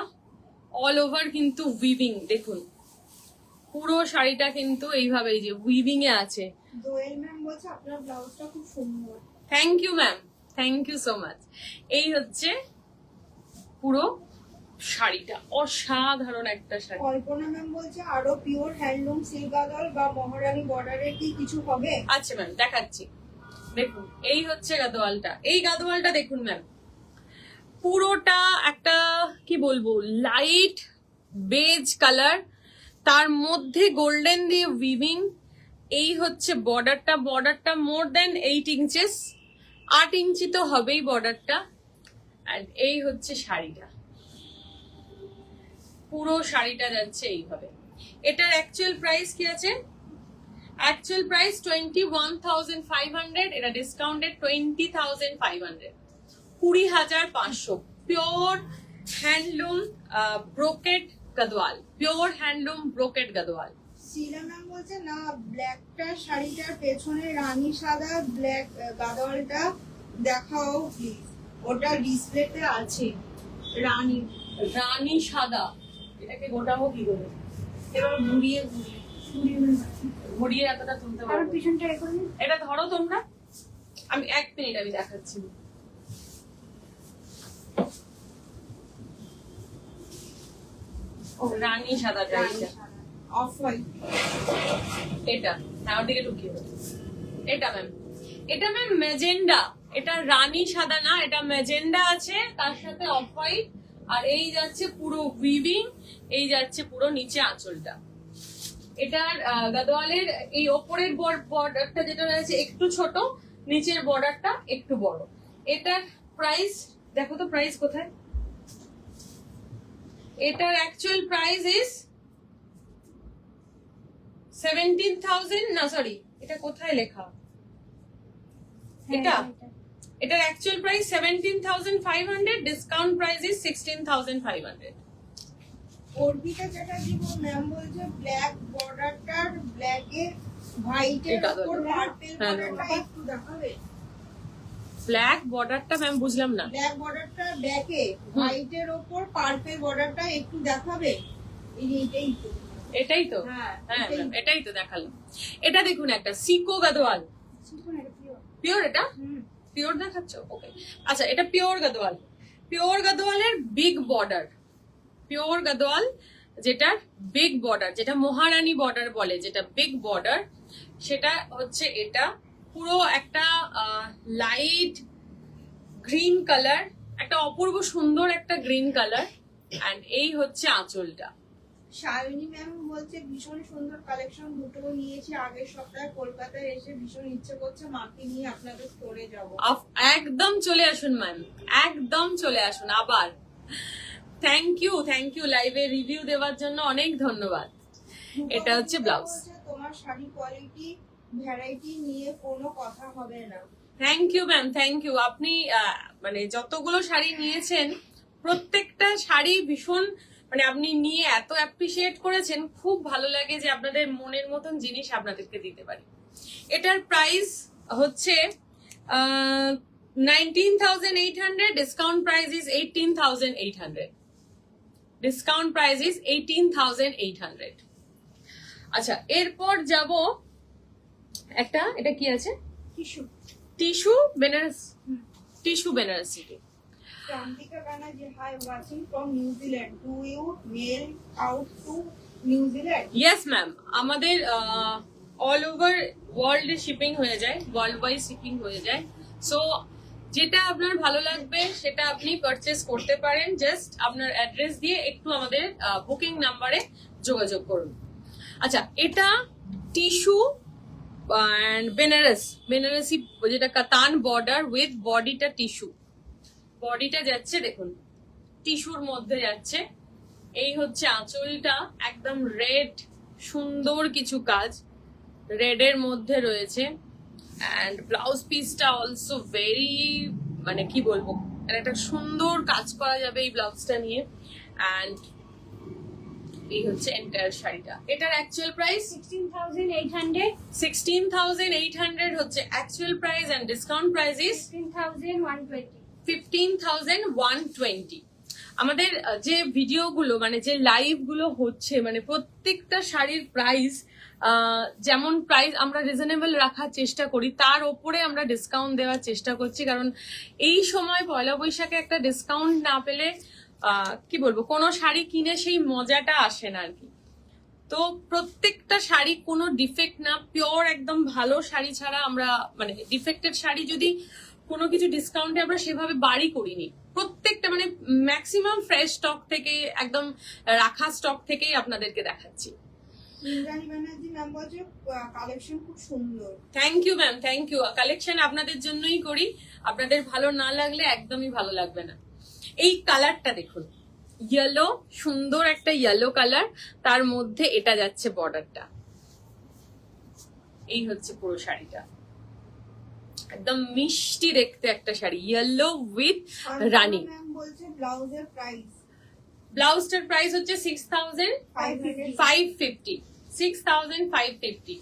অল ওভার কিন্তু উইভিং, দেখুন পুরো শাড়িটা কিন্তু এইভাবে এই যে উইভিং এ আছে। দোয়েল ম্যাম বলছে আপনার ব্লাউজটা খুব সুন্দর। Thank you ma'am, thank you so much. এই হচ্ছে পুরো শাড়িটা, অসাধারণ একটা শাড়ি। কল্পনা ম্যাম বলছে আরো পিওর হ্যান্ডলুম সিল্ক গাদল বা মহারানী বর্ডারের কি কিছু হবে? আচ্ছা ম্যাম দেখাচ্ছি, দেখুন এই হচ্ছে গাদোয়ালটা। এই গাদোয়ালটা দেখুন ম্যাম, পুরোটা একটা কি বলবো লাইট বেজ কালার, তার মধ্যে গোল্ডেন দিয়ে উইভিং। এই হচ্ছে বর্ডারটা মোর দেন 8 ইঞ্চেস, 8 ইঞ্চি তো হবেই বর্ডারটা। আর এই হচ্ছে শাড়িটা, পুরো শাড়িটা যাচ্ছে এইভাবে। এটার অ্যাকচুয়াল প্রাইস কি আছে? অ্যাকচুয়াল প্রাইস 21,500, এটা discounted 20,500, 20,500। Pure handloom brocade Gadwal, pure handloom brocade Gadwal. Sheela ma'am বলছে না ব্ল্যাকটা শাড়িটার পেছনে রানী সাদা ব্ল্যাক গাদোয়ালটা দেখাও প্লিজ, ওটা ডিসপ্লেতে আছে। রানী সাদা, এটাকে গোটাবো কি করে? এবার ঘুরিয়ে ঘুরিয়ে এতটা তুলতে আর পারবো? পিছনটা এখন এটা ধরো তোমরা, আমি 1 মিনিট আমি দেখাচ্ছি। রানী সাদাটা এটা, অফ হোয়াইট। এটা হ্যাঁ ওদিকে ঢুকিয়ে দাও। এটা ম্যাম ম্যাজেন্ডা, এটা রানী সাদা না, এটা ম্যাজেন্ডা আছে, তার সাথে অফ হোয়াইট। আর এই যাচ্ছে পুরো উইভিং, এই যাচ্ছে পুরো নিচে আঁচলটা। এটার গাদোয়ালের এই ওপরের বর্ডারটা যেটা রয়েছে একটু ছোট, নিচের বর্ডারটা একটু বড়। এটার প্রাইস দেখো তো, প্রাইস কোথায়? এটার অ্যাকচুয়াল প্রাইস ইজ 17,000, না সরি এটা কোথায় লেখা? এটা এটার actual price 17,500, discount price is 16,500। Arpita Chatterjee ma'am বলছে ব্ল্যাক বর্ডারটার ব্ল্যাকে হোয়াইটের এটা উপর ধরো। পার্পল হ্যাঁ, বর্ডারটা একটু দেখাবে। ব্ল্যাক বর্ডারটা ম্যাম বুঝলাম না। ব্ল্যাক বর্ডারটা ব্যাকে হোয়াইটের উপর পার্পল বর্ডারটা একটু দেখাবে। এইটাই তো। এটাই তো, হ্যাঁ, হ্যাঁ এটাই। ma'am, এটাই তো দেখালাম। এটা দেখুন একটা সিকো গাদোয়াল, পিওর, এটা পিওর দেখাচ্ছ? ওকে আচ্ছা, এটা পিওর গাদোয়াল, পিওর গাদোয়ালের বিগ বর্ডার, পিওর গাদোয়াল যেটা বিগ বর্ডার, যেটা মহারানী বর্ডার বলে, যেটা বিগ বর্ডার, সেটা হচ্ছে এটা। পুরো একটা লাইট গ্রিন কালার, একটা অপূর্ব সুন্দর একটা গ্রিন কালার। এন্ড এই হচ্ছে আঁচলটা। শালিনী ম্যাম বলছে ভীষণ সুন্দর কালেকশন, দুটো নিয়েছি আগের সপ্তাহে কলকাতায় এসে, ভীষণ ইচ্ছে করছে মাকে নিয়ে আপনাদের স্টোরে যাবো। একদম চলে আসুন ম্যাম, একদম চলে আসুন আবার। থ্যাংক ইউ লাইভে রিভিউ দেওয়ার জন্য অনেক ধন্যবাদ। এটা হচ্ছে ব্লাউজ। তোমার শাড়ি কোয়ালিটি ভ্যারাইটি নিয়ে কোনো কথা হবে না। Thank you ma'am, thank you. আপনি মানে যতগুলো শাড়ি নিয়েছেন প্রত্যেকটা শাড়ি ভীষণ, মানে আপনি নিয়ে এত অ্যাপ্রিসিয়েট করেছেন, খুব ভালো লাগে যে আপনাদের মনের মতন জিনিস আপনাদেরকে দিতে পারি। এটার প্রাইস হচ্ছে 19,800, discount price is 18,800, discount price is 18,800। আচ্ছা, এরপর যাব একটা, এটা কি আছে? Tissue Banaras, tissue Banarasi. Prantika Banerjee, hi, watching from New Zealand. Do you mail out to New Zealand? Yes ma'am, আমাদের অল ওভার ওয়ার্ল্ডে শিপিং হয়ে যায়, ওয়ার্ল্ড ওয়াইড শিপিং হয়ে যায়। সো যেটা আপনার ভালো লাগবে সেটা আপনি পারচেস করতে পারেন, জাস্ট আপনার অ্যাড্রেস দিয়ে একটু আমাদের বুকিং নাম্বারে যোগাযোগ করুন। আচ্ছা, এটা টিস্যু অ্যান্ড বেনারসি যেটা কাতান বর্ডার উইথ বডিটা টিস্যু, বডিটা যাচ্ছে দেখুন টিস্যুর মধ্যে যাচ্ছে। এই হচ্ছে আঁচলটা, একদম রেড, সুন্দর কিছু কাজ রেড এর মধ্যে রয়েছে। অ্যান্ড ব্লাউজ পিসটা অলসো ভেরি, মানে কি বলবো, একটা সুন্দর কাজ করা যাবে এই ব্লাউজটা নিয়ে। অ্যান্ড এই হচ্ছে এন্টায়ার শাড়িটা। এটার অ্যাকচুয়াল প্রাইস 16,800, 16,800 হচ্ছে actual price, and discount price is 15,120. 15,120। আমাদের যে ভিডিওগুলো মানে যে লাইভ গুলো হচ্ছে, মানে প্রত্যেকটা শাড়ির প্রাইস যেমন প্রাইস আমরা রিজনেবল রাখার চেষ্টা করি, তার ওপরে আমরা ডিসকাউন্ট দেওয়ার চেষ্টা করছি। কারণ এই সময় পয়লা বৈশাখে একটা ডিসকাউন্ট না পেলে কি বলবো, কোনো শাড়ি কিনে সেই মজাটা আসে না আর কি। তো প্রত্যেকটা শাড়ি কোনো ডিফেক্ট না, পিওর একদম ভালো শাড়ি ছাড়া আমরা, মানে ডিফেক্টেড শাড়ি যদি কোনো কিছু ডিসকাউন্টে আমরা সেভাবে বাড়ি করিনি। প্রত্যেকটা মানে ম্যাক্সিমাম ফ্রেশ স্টক থেকে, একদম রাখা স্টক থেকেই আপনাদেরকে দেখাচ্ছি। ইন্দ্রাণী ব্যানার্জি ম্যাম বলছে কালেকশন খুব সুন্দর। Thank you ma'am, thank you. Collection আপনাদের জন্যই করি, আপনাদের ভালো না লাগলে একদমই ভালো লাগবে না। এই কালারটা দেখুন, ইয়েলো, সুন্দর একটা ইয়েলো কালার, তার মধ্যে এটা যাচ্ছে বর্ডারটা। এই হচ্ছে পুরো শাড়িটা, একদম মিষ্টি দেখতে একটা sari, yellow with Rani. Ma'am বলছে ব্লাউজের প্রাইস, ব্লাউজটার প্রাইস হচ্ছে 6,550, 6,550।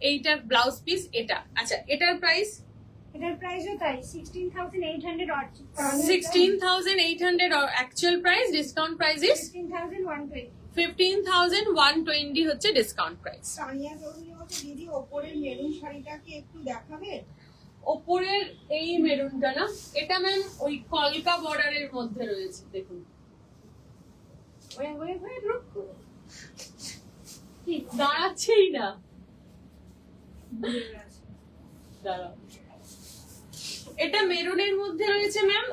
এইটার ব্লাউজ পিস এটা। আচ্ছা, এটার প্রাইস এটার প্রাইসও তাই 16,800 or 16,800 or actual price, discount price is 15,120. 15,120 হচ্ছে ডিসকাউন্ট প্রাইস। সানিয়া চৌধুরী বলছে দিদি ওপরের মেরুন শাড়িটাকে একটু দেখাবে। ওপরের এই মেরুনটা না, এটা ম্যাম ওই কলকা বর্ডারের মধ্যে রয়েছে, দেখুন। দাঁড়াচ্ছেই না, দাঁড়াও। এটা মেরুনের মধ্যে রয়েছে ম্যাম,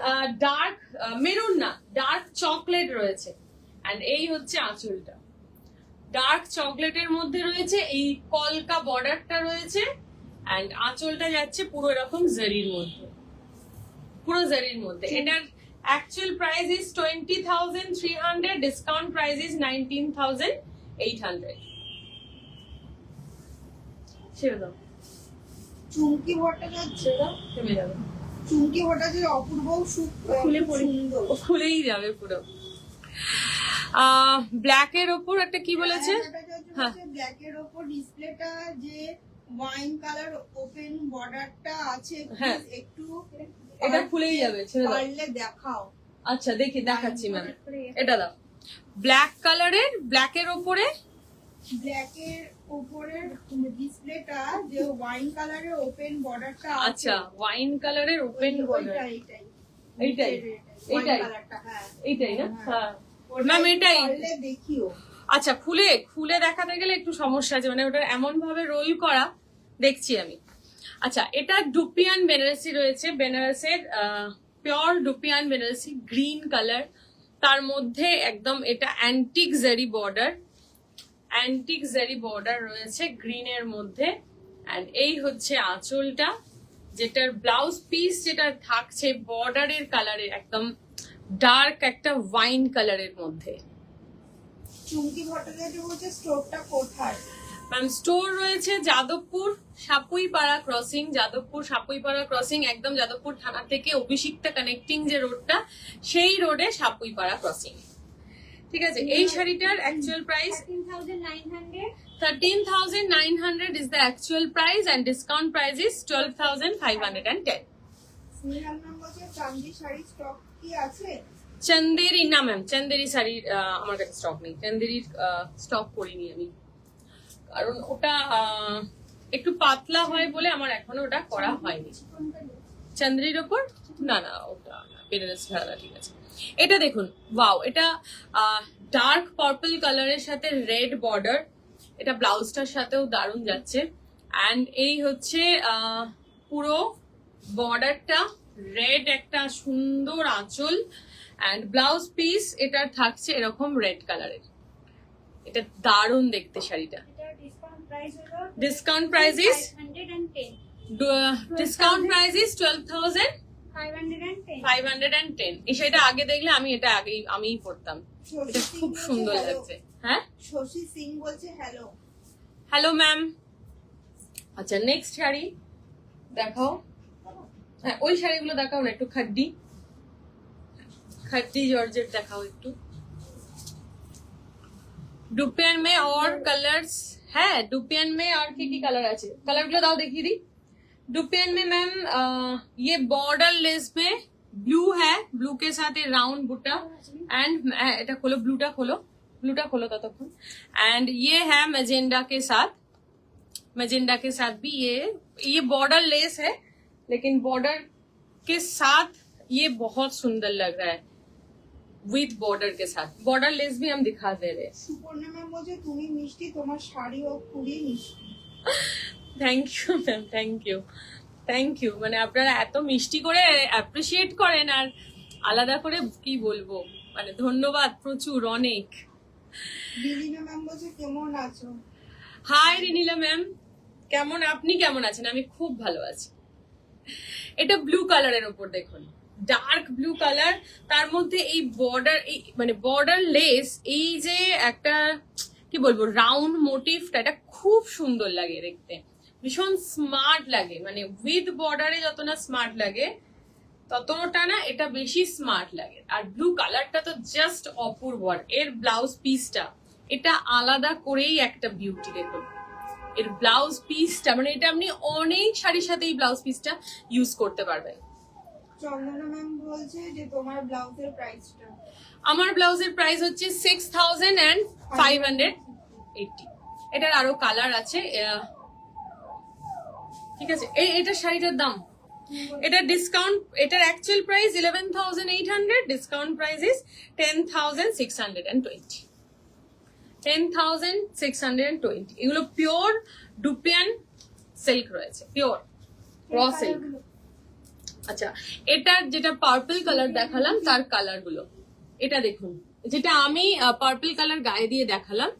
ডার্ক মেরুন না, ডার্ক চকলেট রয়েছে। এন্ড এই হচ্ছে আঁচলটা, ডার্ক চকলেটের মধ্যে রয়েছে, এই কলকা বর্ডারটা রয়েছে। এন্ড আঁচলটা যাচ্ছে পুরো এরকম জারির মধ্যে, পুরো জারির মধ্যে। এটার actual price is 20,300, discount price is 19,800। ছেড়ে দাও, চুমকি ভট্টাচার্য, থেমে যাবে, চুমকি ভট্টাচার্য অপূর্ব খুলে পড়ি, সুন্দর। ও খুলেই যাবে পুরো। ব্ল্যাক এর ওপর একটা কি বলেছে, হ্যাঁ ব্ল্যাক এর ওপর ডিসপ্লেটা যে ওয়াইন কালার ওপেন বর্ডারটা আছে, হ্যাঁ। please একটু এটা খুলেই যাবে, ছেড়ে দাও। পারলে দেখাও। আচ্ছা দেখাচ্ছি ম্যাম, এটা দাও। ব্ল্যাক কালারের, ব্ল্যাক এর ওপরে, ব্ল্যাক এর উপরের ডিসপ্লেটা যে ওয়াইন কালারের ওপেন বর্ডারটা আছে, আচ্ছা ওয়াইন কালারের ওপেন বর্ডার, এইটাই এইটাই, ওয়াইন এইটাই, কালারটা, হ্যাঁ এইটাই না, হ্যাঁ। হ্যাঁ ম্যাম এটাই। পারলে দেখিও। আচ্ছা, খুলে দেখাতে গেলে একটু সমস্যা আছে, মানে ওটা এমন ভাবে রোল করা, দেখছি আমি। আচ্ছা, এটা ডুপিয়ান বেনারসি রয়েছে, বেনারসের pure dupion Banarasi, green colour, তার মধ্যে একদম এটা অ্যান্টিক জারি বর্ডার, অ্যান্টিক জারি বর্ডার রয়েছে গ্রিনের মধ্যে। এন্ড এই হচ্ছে আঁচলটা, যেটার ব্লাউজ পিস যেটা থাকছে বর্ডারের কালারে, একদম ডার্ক একটা ওয়াইন কালারের মধ্যে। চুমকি ভট্টাচার্য বলছে স্টোরটা কোথায়? ম্যাম স্টোর রয়েছে যাদবপুর সাপুইপাড়া ক্রসিং, যাদবপুর সাপুইপাড়া ক্রসিং, একদম যাদবপুর থানা থেকে অভিষিক্তা কানেক্টিং যে রোডটা, সেই রোডে সাপুইপাড়া ক্রসিং। ঠিক আছে, এই শাড়িটার actual price 13,900. 13,900 is the actual price and discount price is 12,510. Snehal ma'am বলছে চান্দি শাড়ি স্টক কি আছে? চন্দেরি না ম্যাম, চন্দেরি শাড়ির আমার কাছে স্টক নেই, চন্দেরির স্টক করিনি আমি, কারণ ওটা একটু পাতলা হয় বলে আমার এখনো ওটা করা হয়নি। চন্দেরির ওপর না, ওটা বেনারসি ছাড়া, ঠিক আছে। এটা দেখুন, ওয়াও, এটা ডার্ক পার্পল কালারের সাথে রেড বর্ডার, এটা ব্লাউজটার সাথেও দারুণ যাচ্ছে। অ্যান্ড এই হচ্ছে পুরো বর্ডারটা, রেড একটা সুন্দর আঁচল, অ্যান্ড ব্লাউজ পিস এটার থাকছে এরকম রেড কালারের। এটা দারুণ দেখতে শাড়িটা। এটা ডিসকাউন্ট প্রাইস হলো discount price is 510 discount price is 12,510। 510 এই শাড়িটা আগে দেখলে এটা আমিই পরতাম। এটা খুব সুন্দর লাগছে। হ্যাঁ, শশী সিং বলছে হ্যালো। Hello ma'am. আচ্ছা, নেক্সট শাড়ি দেখাও। হ্যাঁ, ওই শাড়িগুলো দেখাও না, একটু খাড্ডি জর্জেট দেখাও একটু। डुपियन में और कलर्स है? डुपियन में और की कलर আছে? कलर গুলো দাও দেখিয়ে দিই। डुपियन में मैम ये बॉर्डर लेस में ब्लू है, ब्लू के साथ ये राउंड बुट्टा, एंड এটা खोलो, ब्लूटा खोलो ततক্ষণ। एंड ये है मैजेंडा के साथ भी ये बॉर्डर लेस है, लेकिन बॉर्डर के साथ ये बहुत सुंदर लग रहा है विथ बॉर्डर के साथ। बॉर्डर लेस भी हम दिखा दे रहे हैं। সুপর্ণা ম্যাম বলছে তুমি মিষ্টি, তোমার শাড়িও খুবই মিষ্টি। Thank you ma'am, thank you. মানে আপনারা এত মিষ্টি করে অ্যাপ্রিসিয়েট করেন, আর আলাদা করে কি বলবো, মানে ধন্যবাদ প্রচুর, অনেক। রিলিনা ম্যাম বলছে কেমন আছো? হাই রিনিলা ম্যাম, আপনি কেমন আছেন? আমি খুব ভালো আছি। এটা ব্লু কালারের উপর দেখুন, ডার্ক ব্লু কালার, তার মধ্যে এই বর্ডার, মানে বর্ডার লেস, এই যে একটা কি বলবো রাউন্ড মোটিভটা, এটা খুব সুন্দর লাগে দেখতে, ভীষণ স্মার্ট লাগে। মানে উইথ বর্ডারে যত না স্মার্ট লাগে, ততটা না এটা বেশি স্মার্ট লাগে। আর ব্লু কালারটা তো জাস্ট অপূর্ব। এর ব্লাউজ পিসটা, এটা আলাদা করেই একটা বিউটি। দেখুন এর ব্লাউজ পিসটা, মানে এটা আপনি অনেক শাড়ির সাথে এই ব্লাউজ পিসটা ইউজ করতে পারবেন। চন্দনা ম্যাম বলছে যে তোমার ব্লাউজের প্রাইসটা। আমার ব্লাউজের প্রাইস হচ্ছে 6,580। এটার আরো কালার আছে, ঠিক আছে। এটা শাড়িটার দাম, এটা ডিসকাউন্ট, এটার actual price 11,800, discount price is 10,620। 10,620। এগুলো পিওর ডুপিয়ান সিল্ক রয়েছে, পিওর র সিল্ক। আচ্ছা, এটার যেটা পার্পল কালার দেখালাম তার কালার গুলো এটা দেখুন, যেটা আমি পার্পল কালার গায়ে দিয়ে দেখালাম,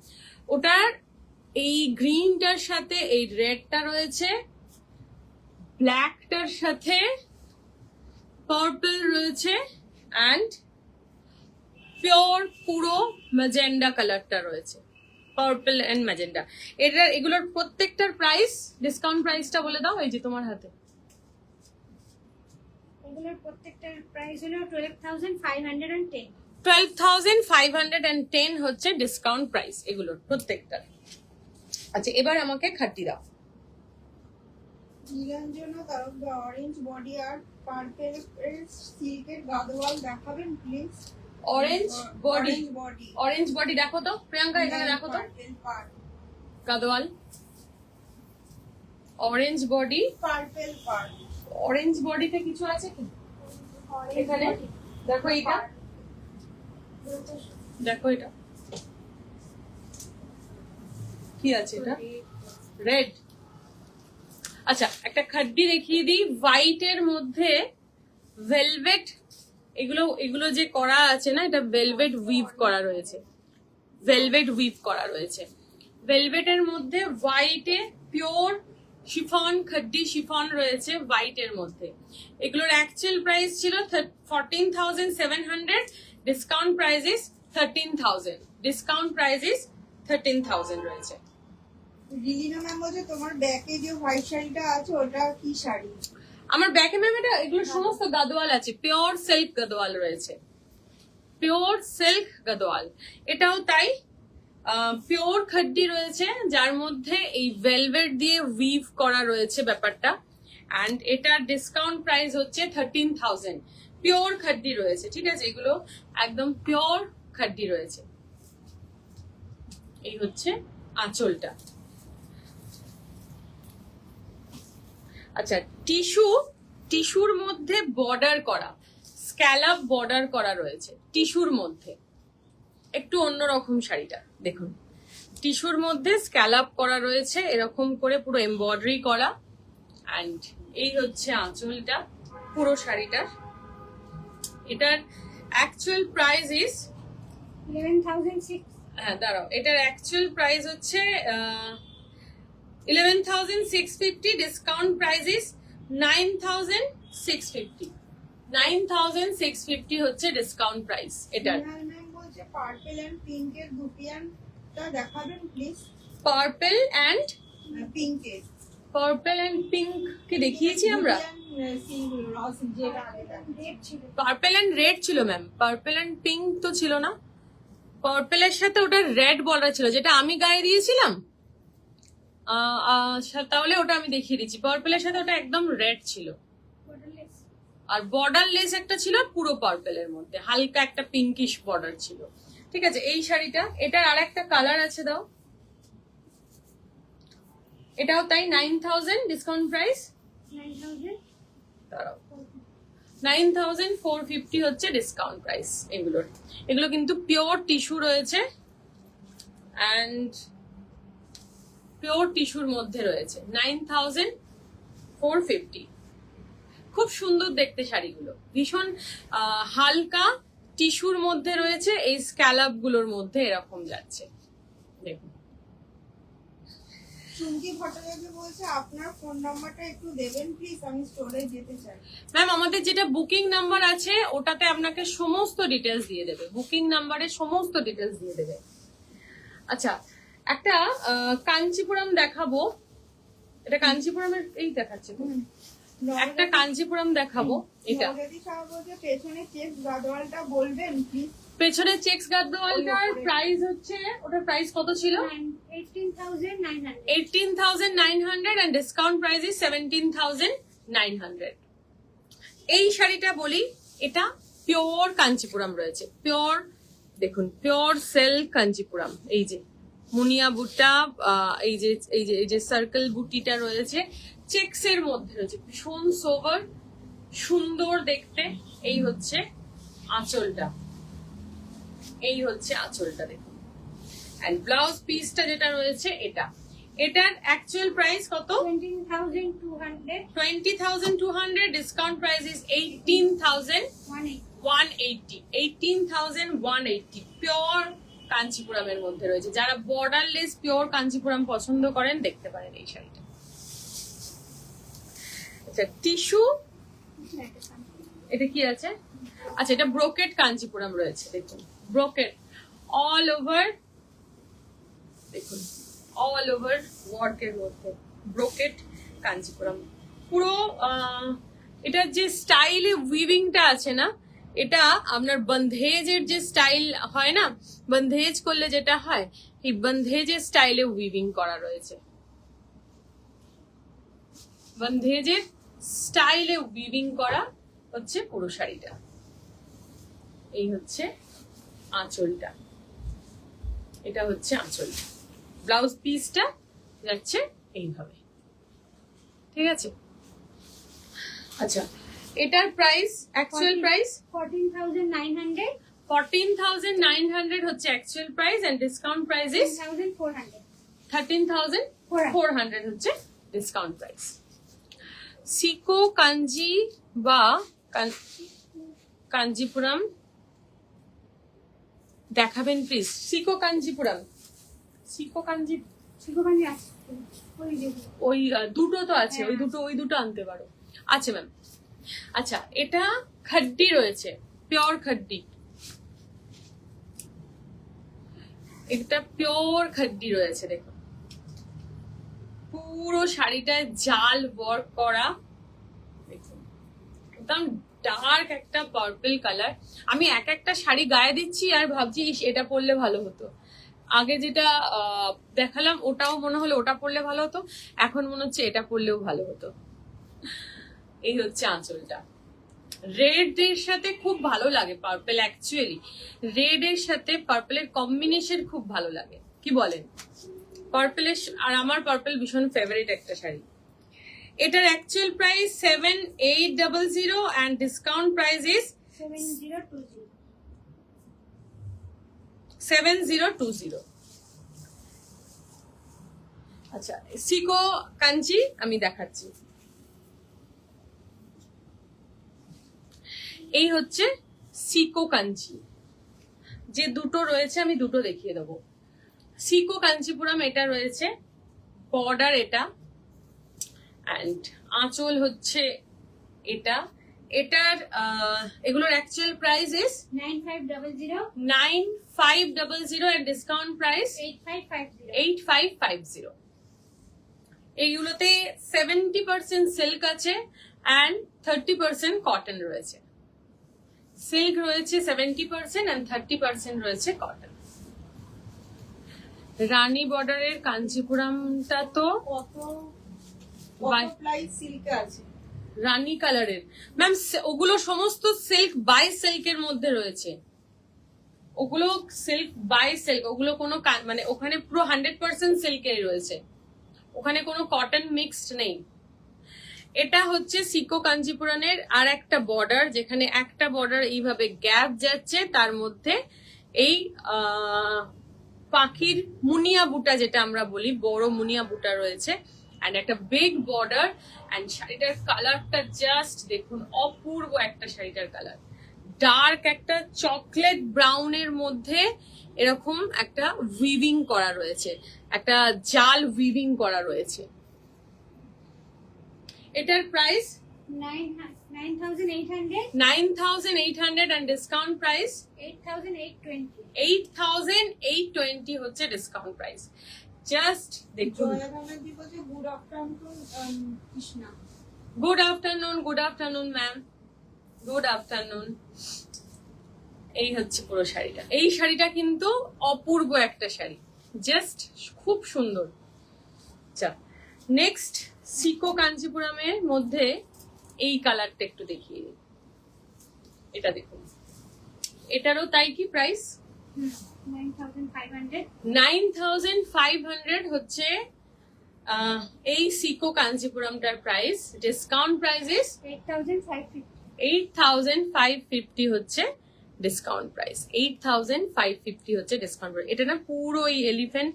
ওটার এই গ্রিনটার সাথে এই রেডটা রয়েছে, ব্ল্যাকটার সাথে পার্পল রয়েছে, অ্যান্ড পিওর পুরো ম্যাজেন্ডা কালারটা রয়েছে, পার্পল এন্ড ম্যাজেন্ডা। এগুলোর প্রত্যেকটার প্রাইস, ডিসকাউন্ট প্রাইসটা বলে দাও, এই যে তোমার হাতে। এগুলোর প্রত্যেকটার প্রাইস হলো 12,510। 12,510 হচ্ছে ডিসকাউন্ট প্রাইস এগুলোর প্রত্যেকটার। আচ্ছা, এবার আমাকে খাটি দাও। নীলাঞ্জনা তারকদার অরেঞ্জ বডি আর পার্পল সিল্কের গাদোয়াল দেখাবেন প্লিজ। অরেঞ্জ বডি দেখো তো প্রিয়াঙ্কা, এখানে দেখো তো Gadwal, orange body, purple part. Orange বডিতে কিছু আছে কি এখানে? দেখো এটা, দেখো এটা কি আছে, এটা রেড। আচ্ছা, একটা খাড্ডি দেখিয়ে দিই, হোয়াইট এর মধ্যে ভেলভেট, এগুলো যে করা আছে না, এটা ভেলভেট উইভ করা রয়েছে, ভেলভেটের মধ্যে হোয়াইটে পিওর শিফন, খাড্ডি শিফন রয়েছে হোয়াইট এর মধ্যে। এগুলোর অ্যাকচুয়াল প্রাইস ছিল 14,700, discount price is 13,000, discount price is 13,000 রয়েছে। রিলিনা ম্যাম বলছে তোমার ব্যাকে যে হোয়াইট শাড়িটা আছে ওটা কি শাড়ি? আমার ব্যাকে ম্যাম এগুলো সমস্ত গাদোয়াল আছে, পিওর সিল্ক গাদোয়াল রয়েছে, পিওর সিল্ক গাদোয়াল। এটাও তাই, পিওর খাড্ডি রয়েছে, যার মধ্যে এই ভেলভেট দিয়ে উইভ করা রয়েছে ব্যাপারটা, অ্যান্ড এটার ডিসকাউন্ট প্রাইস হচ্ছে 13,000। পিওর খাড্ডি রয়েছে, ঠিক আছে, এগুলো একদম পিওর খাড্ডি রয়েছে। এই হচ্ছে আঁচলটা। আচ্ছা, টিস্যুর মধ্যে বর্ডার করা, স্ক্যালাপ বর্ডার করা রয়েছে টিস্যুর মধ্যে, একটু অন্যরকম শাড়িটা দেখুন, টিস্যুর মধ্যে স্ক্যালাপ করা রয়েছে এরকম করে পুরো এমব্রয়ডারি করা। অ্যান্ড এই হচ্ছে আঁচলটা পুরো শাড়িটার। এটার অ্যাকচুয়াল প্রাইস ইজ 11,600। হ্যাঁ দাঁড়াও, এটার অ্যাকচুয়াল প্রাইস হচ্ছে 11,650, ডিসকাউন্ট প্রাইস ইজ 9,650। 9,650 হচ্ছে ডিসকাউন্ট প্রাইস এটার। ম্যাম বলছে পার্পল এন্ড পিঙ্কের দুপিয়ানটা দেখাবেন প্লিজ। পার্পল অ্যান্ড পিঙ্কের পিঙ্ক কি দেখিয়েছি আমরা? পার্পল অ্যান্ড রেড ছিল ম্যাম, পার্পল অ্যান্ড পিঙ্ক তো ছিল না। পার্পলের সাথে ওটা রেড বর্ডার ছিল, যেটা আমি গায়ে দিয়েছিলাম। তাহলে ওটা আমি দেখিয়ে দিচ্ছি। পার্পলের সাথে ওটা একদম রেড ছিল, আর বর্ডার লেস একটা ছিল পুরো পার্পলের মধ্যে, হালকা একটা পিঙ্কিশ বর্ডার ছিল। ঠিক আছে, এই শাড়িটা, এটার আর একটা কালার আছে, দাও। এটাও তাই 9,000 ডিসকাউন্ট প্রাইস। 9,450 হচ্ছে ডিসকাউন্ট প্রাইস এগুলোর। এগুলো কিন্তু পিওর টিস্যু রয়েছে, অ্যান্ড পিওর টিস্যুর মধ্যে রয়েছে। 9,450। খুব সুন্দর দেখতে শাড়িগুলো, ভীষণ হালকা টিস্যুর মধ্যে রয়েছে, এই স্ক্যালাপ গুলোর মধ্যে এরকম যাচ্ছে, দেখুন। চুমকি ভট্টাচার্য বলছে আপনার ফোন নাম্বারটা একটু দেবেন প্লিজ, আমি স্টোরে যেতে চাই। ম্যাম আমাদের যেটা বুকিং নাম্বার আছে ওটাতে আপনাকে সমস্ত ডিটেলস দিয়ে দেবে, বুকিং নাম্বারে সমস্ত ডিটেলস দিয়ে দেবে। আচ্ছা, একটা কাঞ্চিপুরম দেখাবো। এটা কাঞ্চিপুরমের এই দেখাচ্ছে তো? একটা কাঞ্চিপুরম দেখাবো। এটা নবজ্যোতি সাহা বলছে পেছনে চেক গাদোয়ালটা বলবেন প্লিজ। পেছনে চেক্স গাদোয়ালটার প্রাইস হচ্ছে, ওটার প্রাইস কত ছিল? 18,900। 18,900 and discount price is 17,900। এই শাড়িটা বলি, এটা পিওর কাঞ্চিপুরম রয়েছে, পিওর, দেখুন পিওর সিল্ক কাঞ্চিপুরম। এই যে মুনিয়া বুটা, এই যে সার্কেল বুটিটা রয়েছে, চেক্স এর মধ্যে রয়েছে, ভীষণ সোবার, সুন্দর দেখতে। এই হচ্ছে আঁচলটা, এই হচ্ছে আঁচলটা, দেখুন। এন্ড ব্লাউজ পিসটা যেটা রয়েছে এটা, এটার অ্যাকচুয়াল প্রাইস কত? 20,200। 20,200, ডিসকাউন্ট প্রাইস ইজ 18,180। 18,180 পিওর কাঞ্চিপুরমের মধ্যে রয়েছে। যারা বর্ডারলেস পিওর কাঞ্চিপুরম পছন্দ করেন দেখতে পারেন এই শাড়িটা। আচ্ছা, টিস্যু, এটা কি আছে? আচ্ছা, এটা ব্রোকেট কাঞ্চিপুরম রয়েছে, দেখুন ব্রোকেট অল ওভার, দেখুন অল ওভার ওয়ার্কের মধ্যে ব্রোকেট কাঞ্চিপুরম পুরো। এটার যে স্টাইলে উইভিংটা আছে না, এটা আপনার বন্ধেজের যে স্টাইল হয় না, বন্ধেজ করলে যেটা হয়, এই বন্ধেজের স্টাইলে উইভিং করা রয়েছে, বন্ধেজের স্টাইলে উইভিং করা হচ্ছে পুরো শাড়িটা। এই হচ্ছে আঁচলটা, এটা হচ্ছে আঁচলটা। ব্লাউজ পিসটা যাচ্ছে এইভাবে, ঠিক আছে। আচ্ছা, এটার প্রাইস, অ্যাকচুয়াল প্রাইস 14,900। 14,900 হচ্ছে actual price, and discount price is 13,400। 13,400 হচ্ছে ডিসকাউন্ট প্রাইস। সিকো কাঞ্জি বা কাঞ্জিপুরম দেখাবেন প্লিজ। সিকো কাঞ্জিপুরম, সিকো কাঞ্জি, শিখোবানি আছে ওই যে ওই দুটো তো আছে, ওই দুটো আনতে পারো। আচ্ছা ম্যাম, আচ্ছা এটা খাড্ডি রয়েছে, পিওর খাড্ডি, এটা পিওর খাড্ডি রয়েছে, দেখুন পুরো শাড়িটায় জাল ওয়ার্ক করা, দেখুন একদম ডার্ক একটা পার্পল কালার। আমি এক একটা শাড়ি গায়ে দিচ্ছি আর ভাবছি এটা পরলে ভালো হতো। আগে যেটা দেখালাম ওটাও মনে হলো ওটা পরলে ভালো হতো, এখন মনে হচ্ছে এটা পরলেও ভালো হতো। এই হচ্ছে আঁচলটা। রেড এর সাথে খুব ভালো লাগে পার্পল, অ্যাকচুয়ালি রেড এর সাথে পার্পলের কম্বিনেশন খুব ভালো লাগে, কি বলেন? পার্পলের, আর আমার পার্পল ভীষণ ফেভারিট একটা শাড়ি। এটার actual price 7,800 and discount price is 7,020। 7,020। আচ্ছা, সিকো কাঞ্চি আমি দেখাচ্ছি। এই হচ্ছে সিকো কাঞ্চি, যে দুটো রয়েছে আমি দুটো দেখিয়ে দেবো। সিকো কাঞ্চিপুরম এটা রয়েছে, বর্ডার এটা, অ্যান্ড আঁচল হচ্ছে এটা। এটার এগুলোর actual price is 9500 9500 and discount price 8550 8550। এইগুলোতে 70% সিল্ক আছে অ্যান্ড 30% কটন রয়েছে। সিল্ক রয়েছে 70% অ্যান্ড 30% রয়েছে কটন। রানী বর্ডারের কাঞ্চিপুরমটা তো কত প্রাইস সিল্ক আছে? রানী কালারের ম্যাম, ওগুলো সমস্ত সিল্ক বাই সিল্কের মধ্যে রয়েছে। ওগুলো সিল্ক বাই সিল্ক, ওগুলো কোনো মানে ওখানে পুরো 100% সিল্কের রয়েছে, ওখানে কোনো কটন মিক্সড নেই। এটা হচ্ছে সিকো কাঞ্চিপুরমের আর একটা বর্ডার, যেখানে একটা বর্ডার এইভাবে গ্যাপ যাচ্ছে, তার মধ্যে এই পাখির মুনিয়া বুটা যেটা আমরা বলি, বড় মুনিয়া বুটা রয়েছে, অ্যান্ড একটা বিগ বর্ডার। অ্যান্ড শাড়িটার কালারটা জাস্ট দেখুন, অপূর্ব একটা শাড়িটার কালার। ডার্ক একটা চকলেট ব্রাউনের মধ্যে এরকম একটা উইভিং করা রয়েছে, একটা জাল উইভিং করা রয়েছে। এটার প্রাইস 9800 9800 and discount price 8820 8820 হচ্ছে ডিসকাউন্ট প্রাইস। জাস্ট দেখুন। জয়া ব্যানার্জি বলছে good afternoon Krishna. Good afternoon ma'am, good afternoon. এই হচ্ছে পুরো শাড়িটা। এই শাড়িটা কিন্তু অপূর্ব একটা শাড়ি, জাস্ট খুব সুন্দর। আচ্ছা, নেক্সট সিকো কাঞ্চিপুরমের মধ্যে এই কালারটা একটু দেখিয়ে দিই। এটা দেখুন, এটারও তাই কি প্রাইস 9500 9500 হচ্ছে এই সিকো কাঞ্চিপুরমটার প্রাইস। ডিসকাউন্ট প্রাইস ইজ 8550 8550 হচ্ছে ডিসকাউন্ট প্রাইস। 8550 হচ্ছে ডিসকাউন্ট প্রাইস। এটা না পুরো এই এলিফ্যান্ট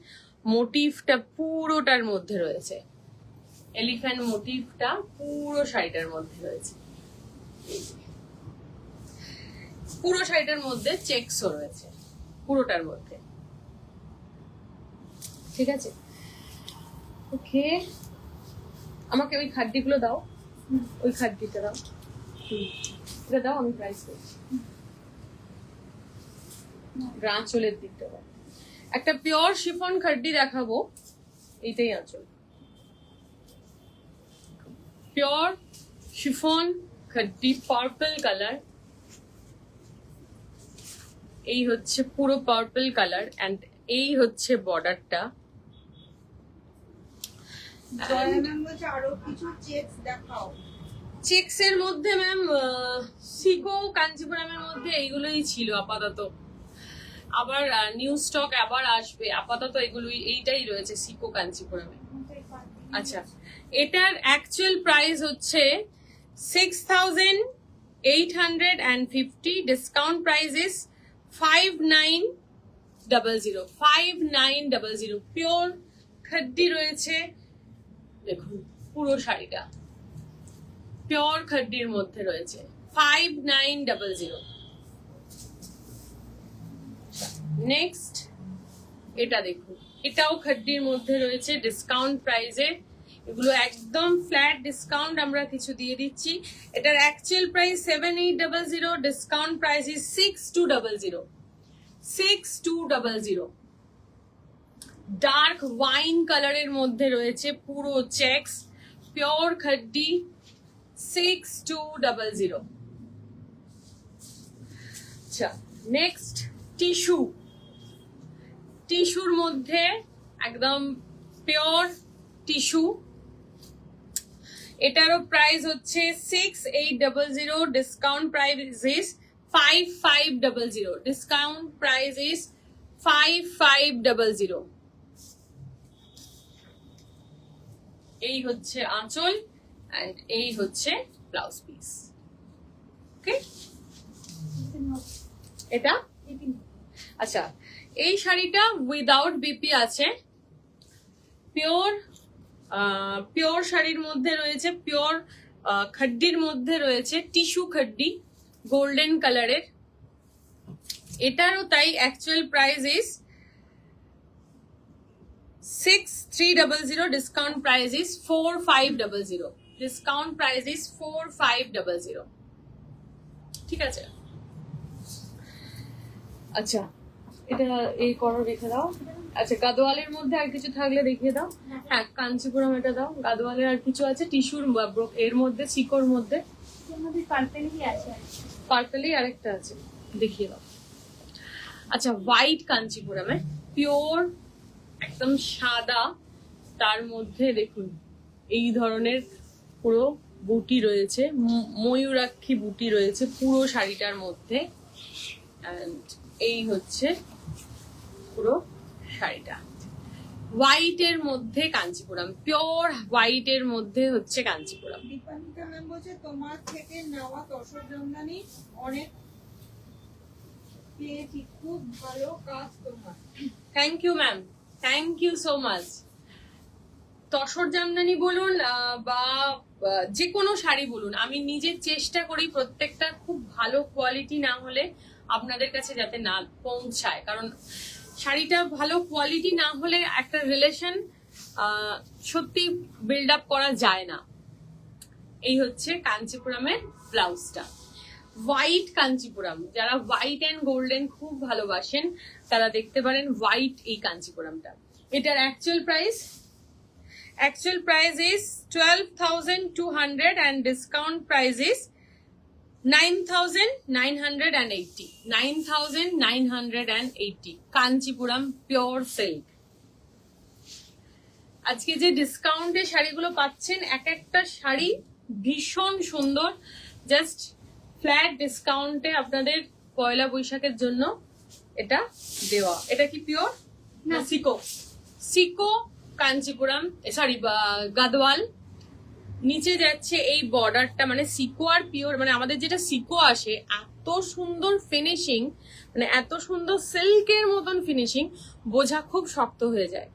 মোটিভটা পুরোটার মধ্যে রয়েছে, এলিফ্যান্ট মোটিভটা পুরো শাড়িটার মধ্যে রয়েছে। পুরো শাড়িটার মধ্যে চেকসও রয়েছে, পুরোটার মধ্যে। ঠিক আছে, ওকে। আমাকে ওই খাদ্যগুলো দাও, ওই খাদ্যটা দাও, এটা দাও, আমি প্রাইস করছি। আঁচলের দিকটা দাও। একটা পিওর শিফন খাড্ডি দেখাবো, এইটাই আঁচল। Pure chiffon খাড্ডি, purple colour. এই হচ্ছে পুরো পার্পল কালার, এন্ড এই হচ্ছে বর্ডারটা। জয়া ম্যাম বলছে আরো কিছু চেকস দেখাও। চেকস এর মধ্যে ম্যাম সিকো কাঞ্চিপুরমের মধ্যে এইগুলোই ছিল আপাতত। আবার নিউ স্টক আবার আসবে, আপাতত এগুলোই, এইটাই রয়েছে সিকো কাঞ্চিপুরমে। আচ্ছা, এটার অ্যাকচুয়াল প্রাইস হচ্ছে 6850, ডিসকাউন্ট প্রাইস ইজ 5900 5900। পিওর খাদ্দি রয়েছে, দেখুন পুরো শাড়িটা পিওর খাদ্দির মধ্যে রয়েছে, 5900। নেক্সট এটা দেখুন, এটাও খাদ্দির মধ্যে রয়েছে, ডিসকাউন্ট প্রাইসে। এগুলো একদম ফ্ল্যাট ডিসকাউন্ট আমরা কিছু দিয়ে দিচ্ছি। এটার actual price 7800, discount price is 6200 6200। Dark wine কালারের মধ্যে রয়েছে, পুরো চেকস, পিওর খাদ্দি, 6200। আচ্ছা, নেক্সট টিস্যু, টিস্যুর মধ্যে একদম পিওর টিস্যু। এটারও প্রাইস হচ্ছে 6800, discount price is 5500, discount price is 5500। এই হচ্ছে আঁচল এন্ড এই হচ্ছে ব্লাউজ পিস। ওকে, এটা আচ্ছা, এই শাড়িটা উইদাউট বিপি আছে, পিওর শাড়ির মধ্যে রয়েছে, পিওর খাড্ডির মধ্যে রয়েছে টিস্যু খাড্ডি গোল্ডেন কালারের। এটারও তাই actual price is 6300, discount price is 4500, discount price is 4500। ঠিক আছে, আচ্ছা এটা এই করো, রেখে দাও। আচ্ছা গাদোয়ালের মধ্যে আর কিছু থাকলে দেখিয়ে দাও। হ্যাঁ কাঞ্চিপুরম এটা দাও। গাদোয়ালের আর কিছু আছে টিস্যুর এর মধ্যে, সিকোর মধ্যে, এর মধ্যে পার্পেলই আছে। পার্পেলই আরেকটা আছে, দেখিয়ে দাও। আচ্ছা হোয়াইট কাঞ্চিপুরমে পিওর একদম সাদা, তার মধ্যে দেখুন এই ধরনের পুরো বুটি রয়েছে, ময়ূরাক্ষী বুটি রয়েছে পুরো শাড়িটার মধ্যে। এন্ড এই হচ্ছে পুরো শাড়িটা হোয়াইট এর মধ্যে কাঞ্চিপুরম, পিওর হোয়াইট এর মধ্যে হচ্ছে কাঞ্চিপুরম। দীপান্বিতা ম্যাম বলছে তোমার থেকে নেওয়া তসর জামদানি অনেক পেয়েছি, খুব ভালো কাজ তোমার। Thank you ma'am, thank you so much. Tussar Jamdani বলুন বা যে কোনো শাড়ি বলুন, আমি নিজে চেষ্টা করি প্রত্যেকটা খুব ভালো কোয়ালিটি না হলে আপনাদের কাছে যাতে না পৌঁছায়, কারণ শাড়িটা ভালো কোয়ালিটি না হলে একটা রিলেশন সত্যি বিল্ড আপ করা যায় না। এই হচ্ছে কাঞ্চিপুরমের ব্লাউজটা, হোয়াইট কাঞ্চিপুরম। যারা হোয়াইট এন্ড গোল্ডেন খুব ভালোবাসেন তারা দেখতে পারেন হোয়াইট এই কাঞ্চিপুরমটা। এটার actual price is 12,200 and discount price is 9,980, 9,980 Kanchipuram pure silk. আজকে যে ডিসকাউন্টে শাড়িগুলো পাচ্ছেন, এক একটা শাড়ি ভীষণ সুন্দর, জাস্ট ফ্ল্যাট ডিসকাউন্টে আপনাদের পয়লা বৈশাখের জন্য এটা দেওয়া। এটা কি পিওর না সিকো? সিকো কাঞ্চিপুরম, সরি গাদোয়াল। নিচে যাচ্ছে এই বর্ডারটা, মানে সিকো আর পিওর, মানে আমাদের যেটা সিকো আসে এত সুন্দর ফিনিশিং, মানে এত সুন্দর সিল্কের মতন ফিনিশিং, বোঝা খুব শক্ত হয়ে যায়।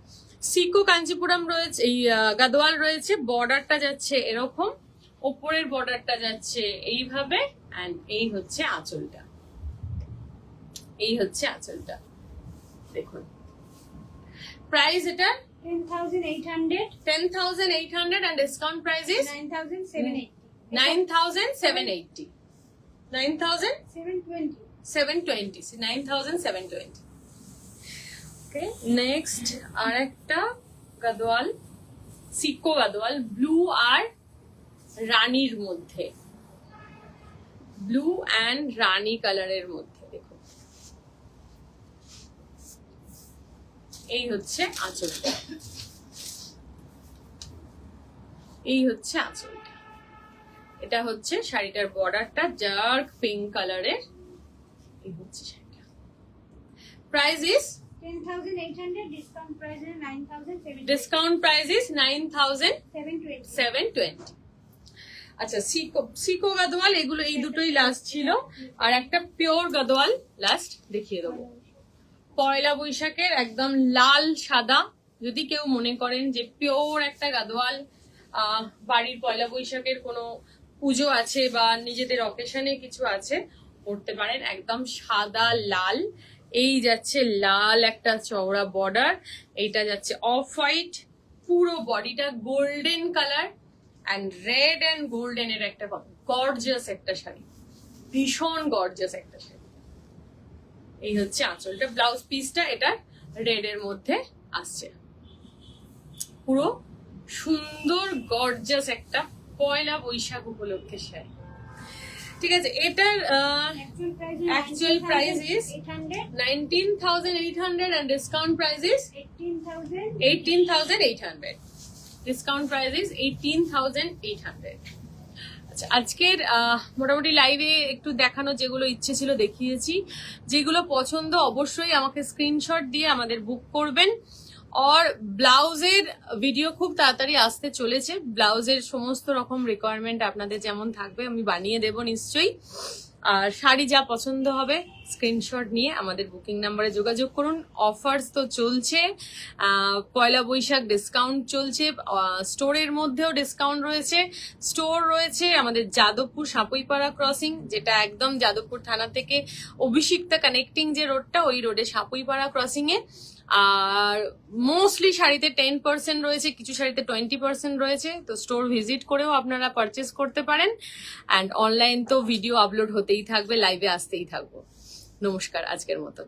সিকো কাঞ্চিপুরম রয়েছে, এই গাদোয়াল রয়েছে, বর্ডারটা যাচ্ছে এরকম, ওপরের বর্ডারটা যাচ্ছে এইভাবে, এন্ড এই হচ্ছে আঁচলটা, এই হচ্ছে আঁচলটা। দেখুন প্রাইস এটা 10,800, 10,800 and discount price is 9,780, 9,780, 9,720, 720. 9,720। Okay, next আর একটা গাদোয়াল, সিকো গাদোয়াল, ব্লু আর রানীর মধ্যে, ব্লু অ্যান্ড রানী কালারের মধ্যে। দেখুন এই হচ্ছে আঁচলটা, এই হচ্ছে আঁচলটা। এটা হচ্ছে শাড়িটার বর্ডারটা ডার্ক পিঙ্ক কালারের। এই হচ্ছে শাড়িটা। Price is 10,800, discount price is 9,720. Discount price is 9,720। 720. আচ্ছা সিকো গাদোয়াল, এগুলো এই দুটোই লাস্ট ছিল, আর একটা পিওর গাদোয়াল লাস্ট দেখিয়ে দেবো। পয়লা বৈশাখের একদম লাল সাদা, যদি কেউ মনে করেন যে পিওর একটা গাদোয়াল, বাড়ির পয়লা বৈশাখের কোনো পুজো আছে বা নিজেদের অকেশনে কিছু আছে, পড়তে পারেন। একদম সাদা লাল, এই যাচ্ছে লাল একটা চওড়া বর্ডার, এইটা যাচ্ছে অফ হোয়াইট, পুরো বডিটা golden colour, and red and golden এর একটা গর্জিয়াস একটা শাড়ি, ভীষণ গর্জিয়াস একটা শাড়ি। এই হচ্ছে আঁচলটা, ব্লাউজ পিসটা এটা রেড এর মধ্যে আসছে, পুরো সুন্দর গর্জিয়াস একটা পয়লা বৈশাখ উপলক্ষে শাড়ি। ঠিক আছে, এটার Actual price is actual price is 800, 19,800 and discount price is 18,000. 18,800. Discount price is 18,800. আচ্ছা আজকের মোটামুটি লাইভে একটু দেখানো যেগুলো ইচ্ছে ছিল দেখিয়েছি। যেগুলো পছন্দ অবশ্যই আমাকে স্ক্রিনশট দিয়ে আমাদের বুক করবেন। আর ব্লাউজের ভিডিও খুব তাড়াতাড়ি আসতে চলেছে, ব্লাউজের সমস্ত রকম রিকোয়ারমেন্ট আপনাদের যেমন থাকবে আমি বানিয়ে দেব নিশ্চয়ই। আর শাড়ি যা পছন্দ হবে স্ক্রিনশট নিয়ে আমাদের বুকিং নাম্বারে যোগাযোগ করুন। অফার্স তো চলছে, পয়লা বৈশাখ ডিসকাউন্ট চলছে, স্টোরের মধ্যেও ডিসকাউন্ট রয়েছে। স্টোর রয়েছে আমাদের যাদবপুর সাপুইপাড়া ক্রসিং, যেটা একদম যাদবপুর থানা থেকে অভিষিক্তা কানেক্টিং যে রোডটা, ওই রোডে সাপুইপাড়া ক্রসিং এ। আর মোস্টলি শাড়িতে 10% রয়েছে, কিছু শাড়িতে 20% রয়েছে। তো স্টোর ভিজিট করেও আপনারা পারচেস করতে পারেন। অ্যান্ড অনলাইন তো ভিডিও আপলোড হতেই থাকবে, লাইভে আসতেই থাকবো। নমস্কার আজকের মতো।